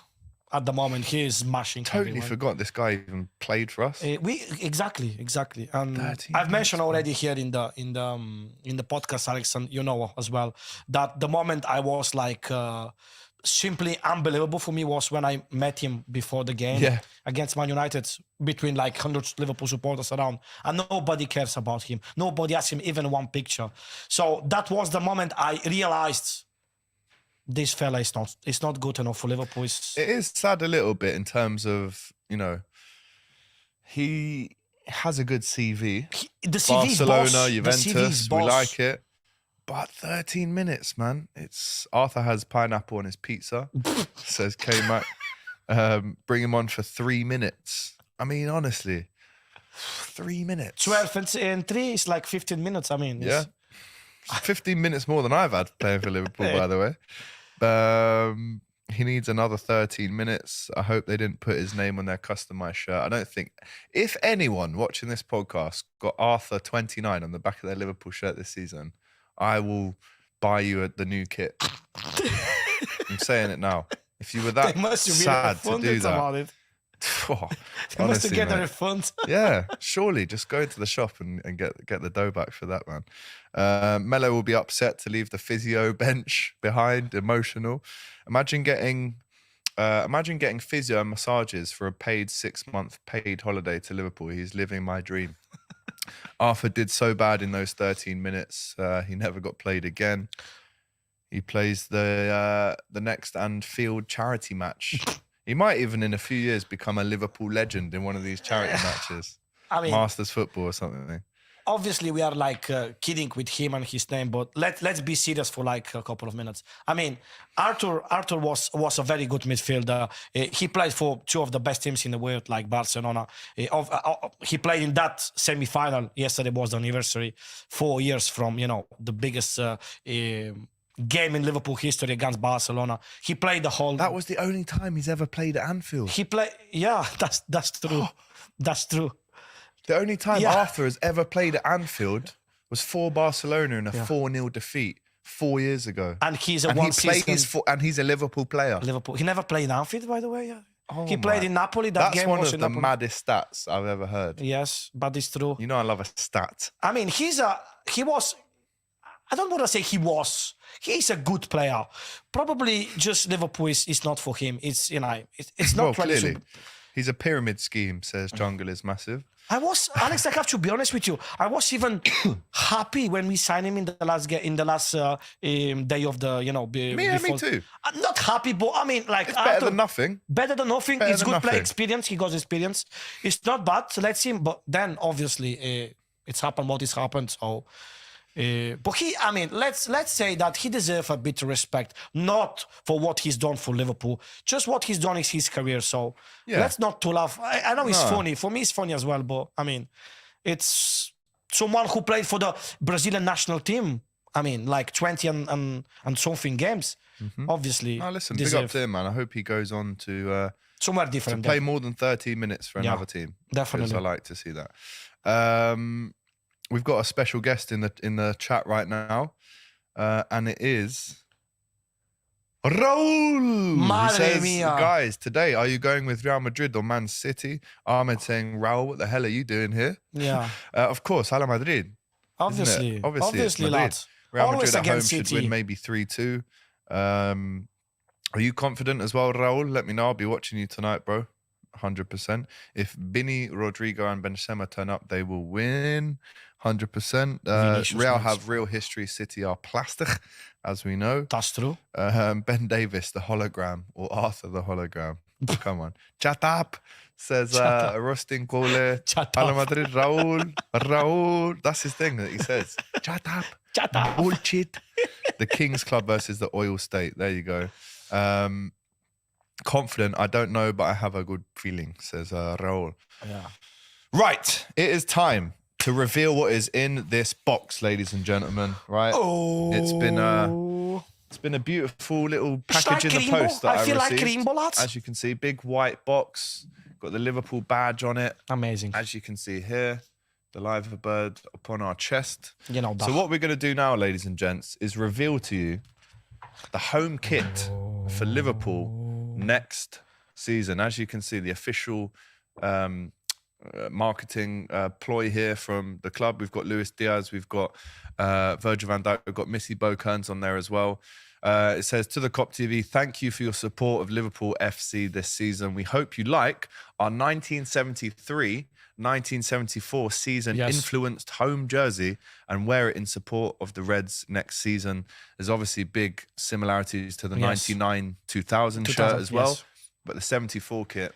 at the moment. He is smashing. Totally forgot this guy even played for us. Exactly. I've mentioned already here in the podcast, Alex, and you know as well, that the moment I was like simply unbelievable for me was when I met him before the game against Man United, between like hundreds of Liverpool supporters around, and nobody cares about him. Nobody asks him even one picture. So that was the moment I realized this fella is not good enough for Liverpool. It is sad a little bit in terms of, you know, he has a good CV. The CV's Barcelona, boss. Juventus, we like it. But 13 minutes, man. Arthur has pineapple on his pizza, says K-Mac. Bring him on for 3 minutes. I mean, honestly, 3 minutes. 12 and 3 is like 15 minutes. I mean, yeah. 15 minutes more than I've had playing for Liverpool, by the way. He needs another 13 minutes. I hope they didn't put his name on their customized shirt. I don't think, if anyone watching this podcast got Arthur 29 on the back of their Liverpool shirt this season, I will buy you the new kit. I'm saying it now. If you were that sad to do that. They must have get a refund. Yeah, surely just go into the shop and get the dough back for that, man. Melo will be upset to leave the physio bench behind, emotional. Imagine getting physio and massages for a paid 6-month paid holiday to Liverpool. He's living my dream. Arthur did so bad in those 13 minutes. He never got played again. He plays the next Anfield charity match. He might even in a few years become a Liverpool legend in one of these charity matches. I mean, Masters football or something. Obviously, we are like kidding with him and his name, but let's be serious for like a couple of minutes. I mean, Arthur was a very good midfielder. He played for 2 of the best teams in the world, like Barcelona. He played in that semi-final. Yesterday was the anniversary, 4 years from the biggest game in Liverpool history against Barcelona. He played the whole. That was the only time he's ever played at Anfield. He played. Yeah, that's true. That's true. The only time Yeah. Arthur has ever played at Anfield was for Barcelona in a 4-0 defeat 4 years ago. And he's a And one he played season and he's a Liverpool player. Liverpool. He never played in Anfield, by the way. Yeah. Oh He played my- in Napoli. That That's game one was of in the Napoli. maddest stats I've ever heard. Yes, but it's true. You know I love a stat. I mean, he was. I don't want to say he was. He's a good player. Probably just Liverpool is not for him. It's it's not Well, really. clearly. He's a pyramid scheme, says Jungle is massive. Alex, I have to be honest with you. I was even happy when we signed him in the last day of the Me too. I'm not happy, but I mean, like, It's better than nothing. Better than nothing. Better It's than good play nothing. experience. He got experience. It's not bad. So let's see him. But then obviously it's happened what has happened. So, but let's say that he deserves a bit of respect, not for what he's done for Liverpool, just what he's done is his career. So Yeah. let's not to laugh. I know it's No. funny. For me, it's funny as well. But I mean, it's someone who played for the Brazilian national team. I mean, like 20 and something games. Obviously, Oh, listen, big up deserve to him, man. I hope he goes on to somewhere different. play more than 30 minutes for Yeah, another team. definitely. Because I like to see that. We've got a special guest in the chat right now, and it is Raul. Madre He says, mia. guys, today are you going with Real Madrid or Man City? Ahmed saying, Raul, what the hell are you doing here? Yeah, Of course, Hala Madrid. isn't it? obviously, Obviously, it's Madrid. lads. Real Always Madrid at home against should City. win maybe 3-2. Are you confident as well, Raul? Let me know. I'll be watching you tonight, bro. 100%. If Bini, Rodrigo and Benzema turn up, they will win. 100%. Vinicius Real wins. have real history. City are plastic, as we know. That's true. Ben Davis, the hologram, or Arthur, the hologram. Come on. Chat up, says Chat up. Rustin Kole. Chat Hala up. Madrid, Raul. Raul. That's his thing that he says. Chat up. Shut up. Bullshit. The Kings Club versus the Oil State. There you go. Confident, I don't know, but I have a good feeling, says Raul. Yeah. Right, it is time to reveal what is in this box, ladies and gentlemen. Right, Oh, it's been a beautiful little It's package like in the Rainbow. post that I feel like received. Rainbow, lads. As you can see, big white box, got the Liverpool badge on it. Amazing. As you can see here, the live bird upon our chest. You know that. So what we're going to do now, ladies and gents, is reveal to you the home kit for Liverpool next season. As you can see, the official marketing ploy here from the club. We've got Luis Diaz, we've got Virgil van Dijk, we've got Missy Bo Kearns on there as well. It says, to the Kop TV, thank you for your support of Liverpool FC this season. We hope you like our 1974 season Yes. influenced home jersey and wear it in support of the Reds next season. There's obviously big similarities to the Yes. 99-2000 shirt 2000, as well. yes. But the 74 kit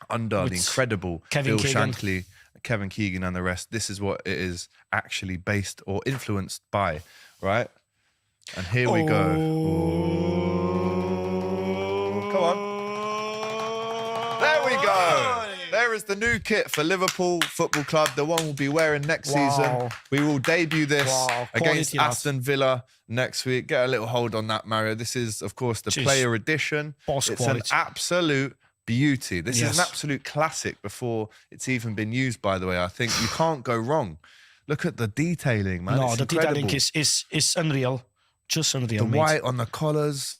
under the With incredible Kevin Phil Keegan. Shankly, Kevin Keegan and the rest. This is what it is actually based or influenced by, right? And here we go. Oh. Come on. There we go. There is the new kit for Liverpool Football Club. The one we'll be wearing next season. Wow. We will debut this Wow, against quality, lads. Aston Villa next week. Get a little hold on that, Mario. This is, of course, the Jeez. player edition. Boss It's quality. an absolute beauty. This is Yes. an absolute classic before it's even been used, by the way. I think you can't go wrong. Look at the detailing, man. No, It's the detailing incredible. is unreal. Just unreal, The mate. white on the collars.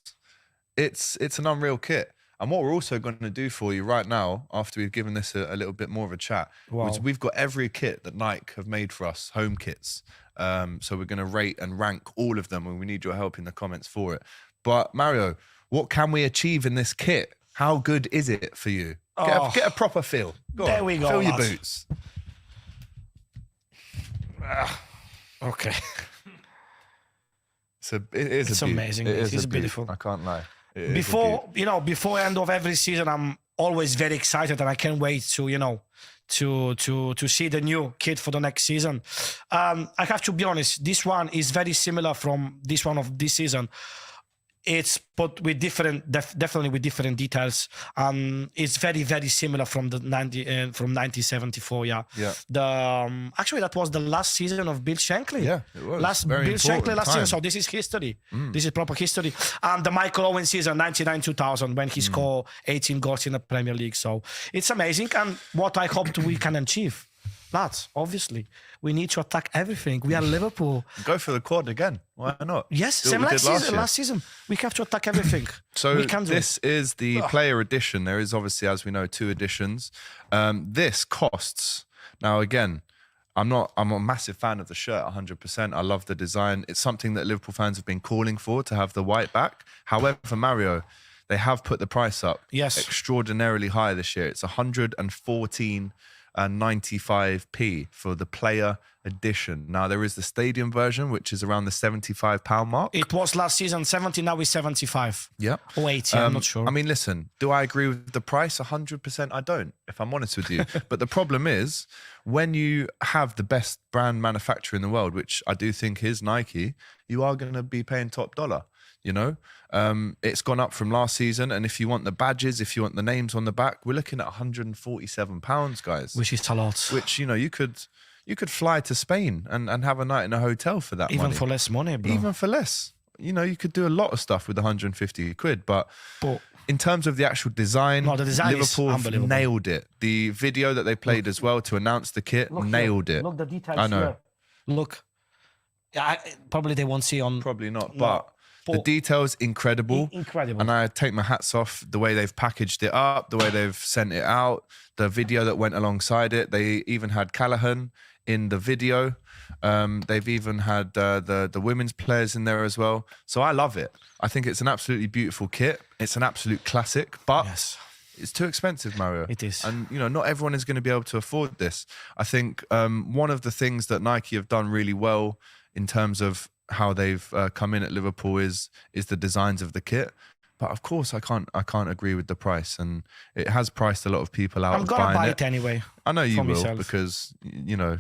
It's an unreal kit. And what we're also going to do for you right now, after we've given this a little bit more of a chat, Wow. is we've got every kit that Nike have made for us, home kits. So we're going to rate and rank all of them, and we need your help in the comments for it. But Mario, what can we achieve in this kit? How good is it for you? Oh. Get a proper feel. Go There on, we go, Fill your lads. boots. Okay. It is It's a beauty. amazing, It mate. is It's a beauty. beautiful. I can't lie. It is a Before end of every season, I'm always very excited, and I can't wait to to see the new kit for the next season. I have to be honest, this one is very similar from this one of this season. It's but with different, definitely with different details. It's very, very similar from the 1974. Yeah. The actually that was the last season of Bill Shankly. Yeah, it was. Last Very Bill Shankly last time. season. So this is history. This is proper history. And the Michael Owen season 99-2000 when he scored 18 goals in the Premier League. So it's amazing, and what I hope we can achieve. Lads, obviously, we need to attack everything. We are Liverpool. Go for the quad again. Why not? Yes, Do same what we did last season. We have to attack everything. So we can do this it. is the player edition. There is obviously, as we know, 2 editions. This costs. Now, again, I'm a massive fan of the shirt, 100%. I love the design. It's something that Liverpool fans have been calling for, to have the white back. However, Mario, they have put the price up extraordinarily high this year. It's 114.95p for the player edition. Now, there is the stadium version, which is around the £75 mark. It was last season 70, now it's 75. Yeah. Or 80, I'm not sure. I mean, listen, do I agree with the price? 100% I don't, if I'm honest with you. But the problem is, when you have the best brand manufacturer in the world, which I do think is Nike, you are going to be paying top dollar. You know, it's gone up from last season, and if you want the badges, if you want the names on the back, we're looking at £147, guys. Which is a lot. Which, you know, you could fly to Spain and have a night in a hotel for that money. Even for less money, bro. Even for less. You know, you could do a lot of stuff with 150 quid, but in terms of the actual design, Liverpool have nailed it. The video that they played as well to announce the kit, nailed it. Look, the details I know. here. Look. Probably they won't see on... Probably not, but the details, incredible. Incredible. And I take my hats off the way they've packaged it up, the way they've sent it out, the video that went alongside it. They even had Kelleher in the video. They've even had the women's players in there as well. So I love it. I think it's an absolutely beautiful kit. It's an absolute classic, but it's too expensive, Mario. It is. And, you know, not everyone is going to be able to afford this. I think one of the things that Nike have done really well in terms of how they've come in at Liverpool is the designs of the kit. But of course, I can't agree with the price, and it has priced a lot of people out. I'm gonna buy it anyway. I know you will, myself. because you know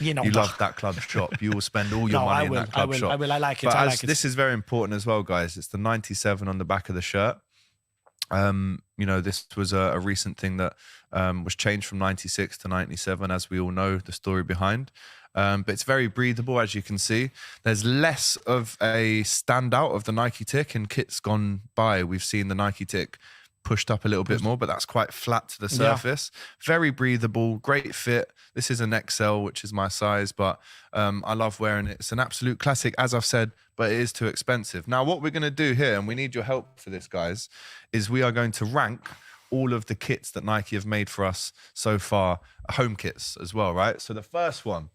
you love that club shop. You will spend all your money in that club shop. I will. I like it. But I like it. This is very important as well, guys. It's the 97 on the back of the shirt. You know, this was a recent thing that was changed from 96 to 97, as we all know the story behind. But it's very breathable, as you can see. There's less of a standout of the Nike tick in kits gone by. We've seen the Nike tick pushed up a little bit more, but that's quite flat to the surface. Very breathable, great fit. This is an XL, which is my size, but I love wearing it. It's an absolute classic, as I've said, but it is too expensive. Now, what we're going to do here, and we need your help for this, guys, is we are going to rank all of the kits that Nike have made for us so far, home kits as well, right? So the first one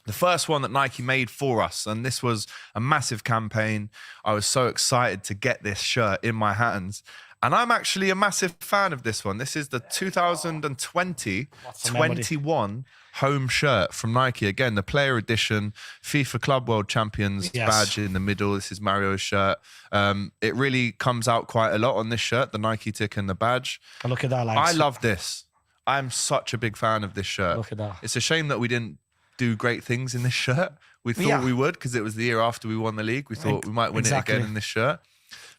that Nike made for us, and this was a massive campaign. I was so excited to get this shirt in my hands. And I'm actually a massive fan of this one. This is the 2020-21 home shirt from Nike. Again, the player edition, FIFA Club World Champions badge in the middle. This is Mario's shirt. It really comes out quite a lot on this shirt, the Nike tick and the badge. Oh, look at that. I love this. I'm such a big fan of this shirt. Look at that. It's a shame that we didn't do great things in this shirt. We thought we would, because it was the year after we won the league. We thought we might win it again in this shirt.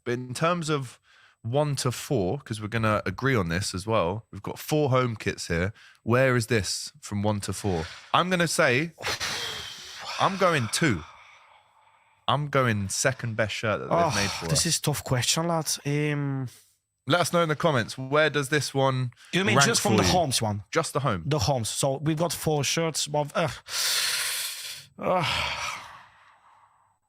But in terms of 1 to 4, because we're going to agree on this as well, we've got 4 home kits here. Where is this from 1 to 4? I'm going to say, I'm going 2. I'm going second best shirt that they've made for us. This is a tough question, lads. Let us know in the comments, where does this one You mean rank just from for the you? homes one? Just the home. The homes. So we've got 4 shirts.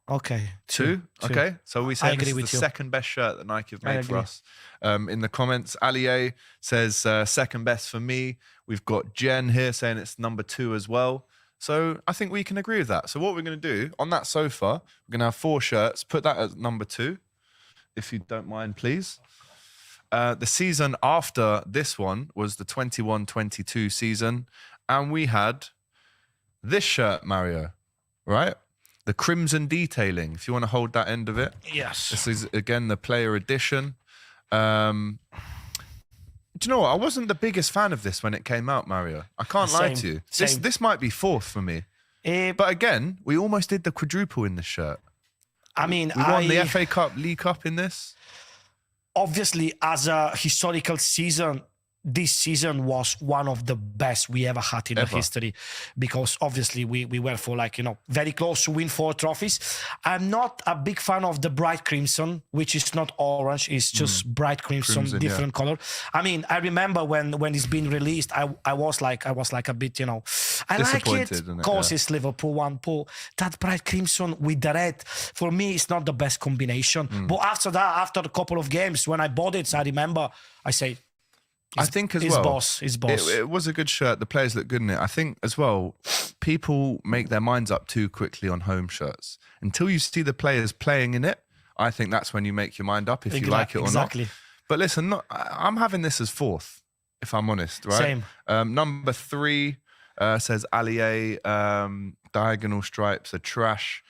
Okay. 2? Okay. So we I say agree this is with the you. second best shirt that Nike have made for agree. us. In the comments, Aliye says second best for me. We've got Jen here saying it's number 2 as well. So I think we can agree with that. So what we're going to do on that sofa, we're going to have 4 shirts. Put that at number 2, if you don't mind, please. The season after this one was the 21-22 season. And we had this shirt, Mario, right? The crimson detailing, if you want to hold that end of it. Yes. This is, again, the player edition. Do you know what? I wasn't the biggest fan of this when it came out, Mario. I can't lie to you. This might be 4th for me. But again, we almost did the quadruple in this shirt. I mean, we won the FA Cup, League Cup in this. Obviously, as a historical season, this season was one of the best we ever had in our history, because obviously we were for very close to win 4 trophies. I'm not a big fan of the bright crimson, which is not orange, it's just bright crimson different color. I mean, I remember when it's been released, I was like a bit, I like it because it's Liverpool one, but that bright crimson with the red, for me, it's not the best combination. But after that, after a couple of games, when I bought it, I remember I say, I think as his well, boss. It was a good shirt. The players look good in it. I think as well, people make their minds up too quickly on home shirts. Until you see the players playing in it, I think that's when you make your mind up if you like it or not. But listen, I'm having this as 4th, if I'm honest, right? Same. Number 3 says Allier, diagonal stripes are trash.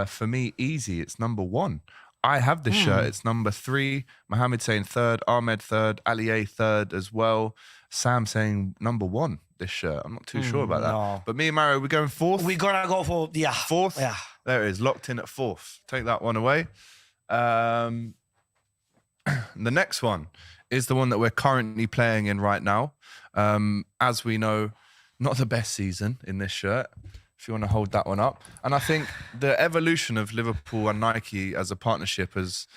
For me, easy. It's number 1. I have this shirt. It's number 3. Mohammed saying 3rd. Ahmed 3rd. Allier 3rd as well. Sam saying number 1, this shirt. I'm not too sure about that. No. But me and Mario, we're going 4th. We're going to go for, 4th? Yeah. There it is. Locked in at 4th. Take that one away. The next one is the one that we're currently playing in right now. As we know, not the best season in this shirt, if you want to hold that one up. And I think the evolution of Liverpool and Nike as a partnership has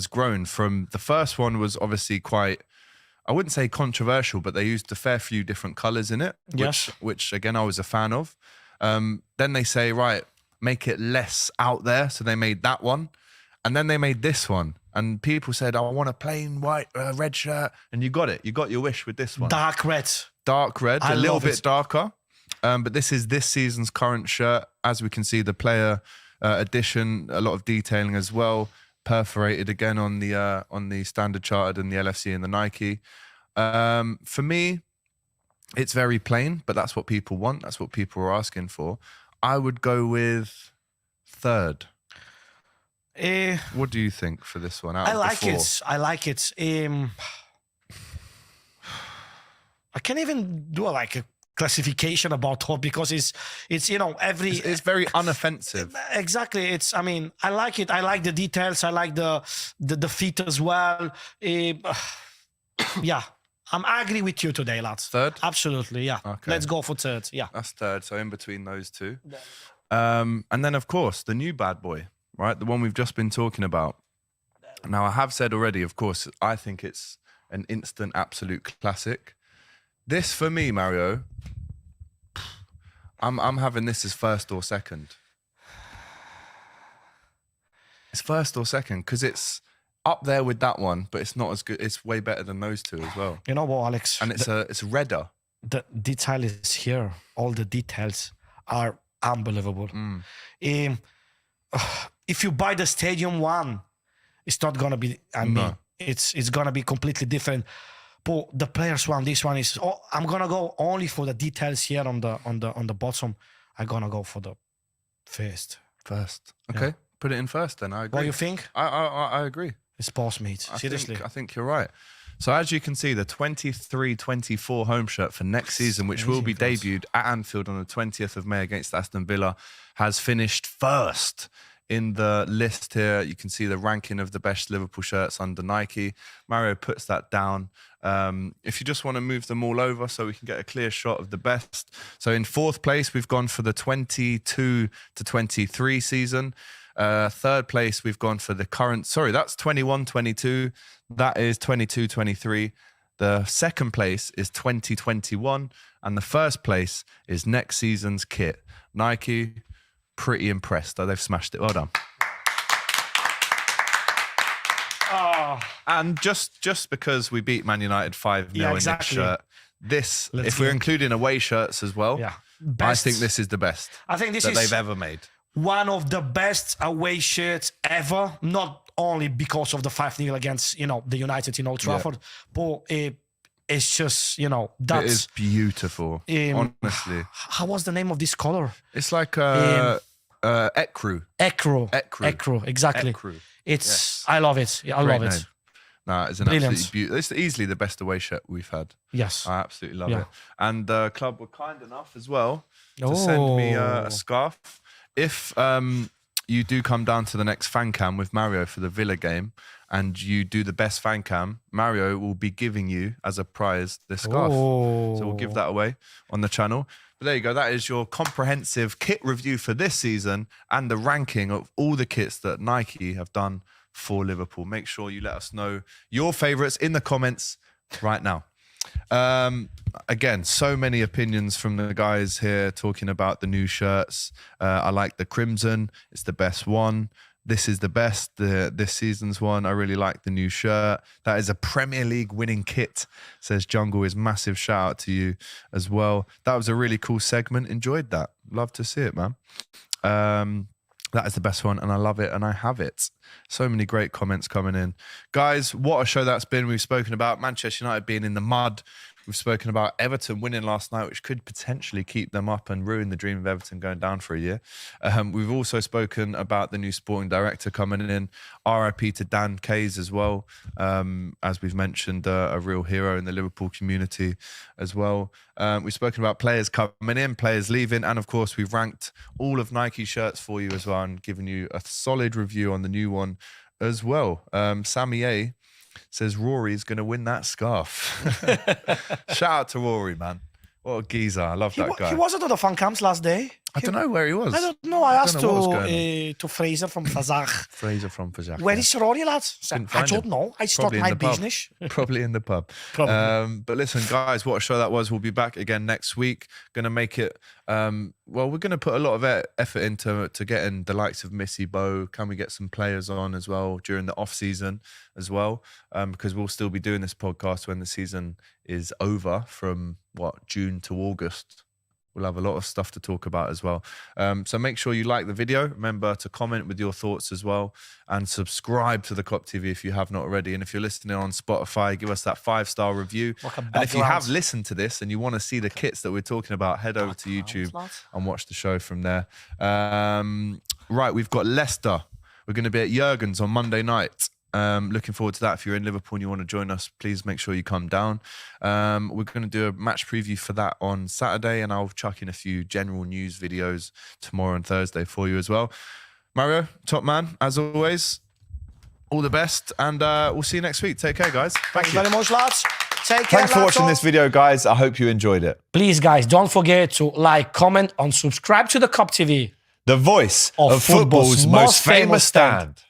grown from, the first one was obviously quite, I wouldn't say controversial, but they used a fair few different colours in it, which again, I was a fan of. Then they say, right, make it less out there. So they made that one. And then they made this one. And people said, I want a plain white, red shirt. And you got it. You got your wish with this one. Dark red. Dark red, a little bit darker. But this is this season's current shirt. As we can see, the player edition, a lot of detailing as well. Perforated again on the Standard Chartered and the LFC and the Nike. For me, it's very plain, but that's what people want. That's what people are asking for. I would go with 3rd. What do you think for this one? I like it. I like it. I can't even do a classification about what, because it's it's very unoffensive. Exactly. I mean, I like it. I like the details. I like the feet as well. Yeah, I agree with you today, lads. 3rd? Absolutely, yeah. Okay. Let's go for 3rd. Yeah, that's 3rd. So in between those 2, and then of course the new bad boy, right? The one we've just been talking about. Now I have said already, of course, I think it's an instant absolute classic. This for me, Mario, I'm having this as 1st or 2nd. It's 1st or 2nd because it's up there with that one, but it's not as good. It's way better than those 2 as well. You know what, Alex? And it's redder. The detail is here. All the details are unbelievable. If you buy the stadium one, it's not gonna be. I mean, it's gonna be completely different. But the players one, this one is. Oh, I'm gonna go only for the details here on the bottom. I'm gonna go for the 1st. Okay, yeah. Put it in 1st then. I agree. What do you think? I agree. It's boss, mate. Seriously, I think you're right. So as you can see, the 23-24 home shirt for next season, which will be debuted at Anfield on the 20th of May against Aston Villa, has finished 1st in the list here. You can see the ranking of the best Liverpool shirts under Nike. Mario puts that down. If you just want to move them all over so we can get a clear shot of the best. So in 4th place, we've gone for the 22-23 season. 3rd place, we've gone for the current, sorry, that's 21-22. That is 22-23. The 2nd place is 2021. And the 1st place is next season's kit. Nike, pretty impressed. They've smashed it. Well done. And just because we beat Man United 5-0 in this shirt, if we're including away shirts as well, I think this is the best they've ever made. One of the best away shirts ever, not only because of the 5-0 against, the United in Old Trafford, but it's just, that's... It is beautiful, honestly. How was the name of this color? It's like ecru. Ecru, exactly. It's, I love it. I love it. No, it's an absolutely beautiful. It's easily the best away shirt we've had. Yes. I absolutely love it. And the club were kind enough as well to send me a scarf. If you do come down to the next fan cam with Mario for the Villa game, and you do the best fan cam, Mario will be giving you as a prize this scarf. Oh. So we'll give that away on the channel. But there you go. That is your comprehensive kit review for this season and the ranking of all the kits that Nike have done for Liverpool. Make sure you let us know your favourites in the comments right now. Again, so many opinions from the guys here talking about the new shirts. I like the crimson. It's the best one. This is the best, this season's one. I really like the new shirt. That is a Premier League winning kit, says Jungle. Is massive shout out to you as well. That was a really cool segment. Enjoyed that. Love to see it, man. That is the best one, and I love it, and I have it. So many great comments coming in. Guys, what a show that's been. We've spoken about Manchester United being in the mud. We've spoken about Everton winning last night, which could potentially keep them up and ruin the dream of Everton going down for a year. We've also spoken about the new sporting director coming in. RIP to Dan Kays as well. As we've mentioned, a real hero in the Liverpool community as well. We've spoken about players coming in, players leaving, and of course, we've ranked all of Nike shirts for you as well and given you a solid review on the new one as well. Sammy A says Rory's going to win that scarf. Shout out to Rory, man. What a geezer. I love that guy. He wasn't at the fan camps last day. I don't know where he was. I don't know. I asked to Fraser from Fazach. Fraser from Fazach. Where is Rory, lads? I don't know. I start my business. Probably in the pub. But listen, guys, what a show that was. We'll be back again next week. Going to make it, well, we're going to put a lot of effort into getting the likes of Missy Bo. Can we get some players on as well during the off-season as well? Because we'll still be doing this podcast when the season is over from, June to August. We'll have a lot of stuff to talk about as well. So make sure you like the video. Remember to comment with your thoughts as well. And subscribe to the Kop TV if you have not already. And if you're listening on Spotify, give us that 5-star review. And if you have listened to this and you want to see the kits that we're talking about, head over to YouTube and watch the show from there. Right, we've got Leicester. We're going to be at Jurgen's on Monday night. Looking forward to that. If you're in Liverpool and you want to join us, please make sure you come down. We're going to do a match preview for that on Saturday, and I'll chuck in a few general news videos tomorrow and Thursday for you as well. Mario, top man, as always, all the best, and we'll see you next week. Take care, guys. Thank you very much, lads. Take care. Thanks for watching this video, guys. I hope you enjoyed it. Please, guys, don't forget to like, comment, and subscribe to the Kop TV. The voice of football's most famous stand.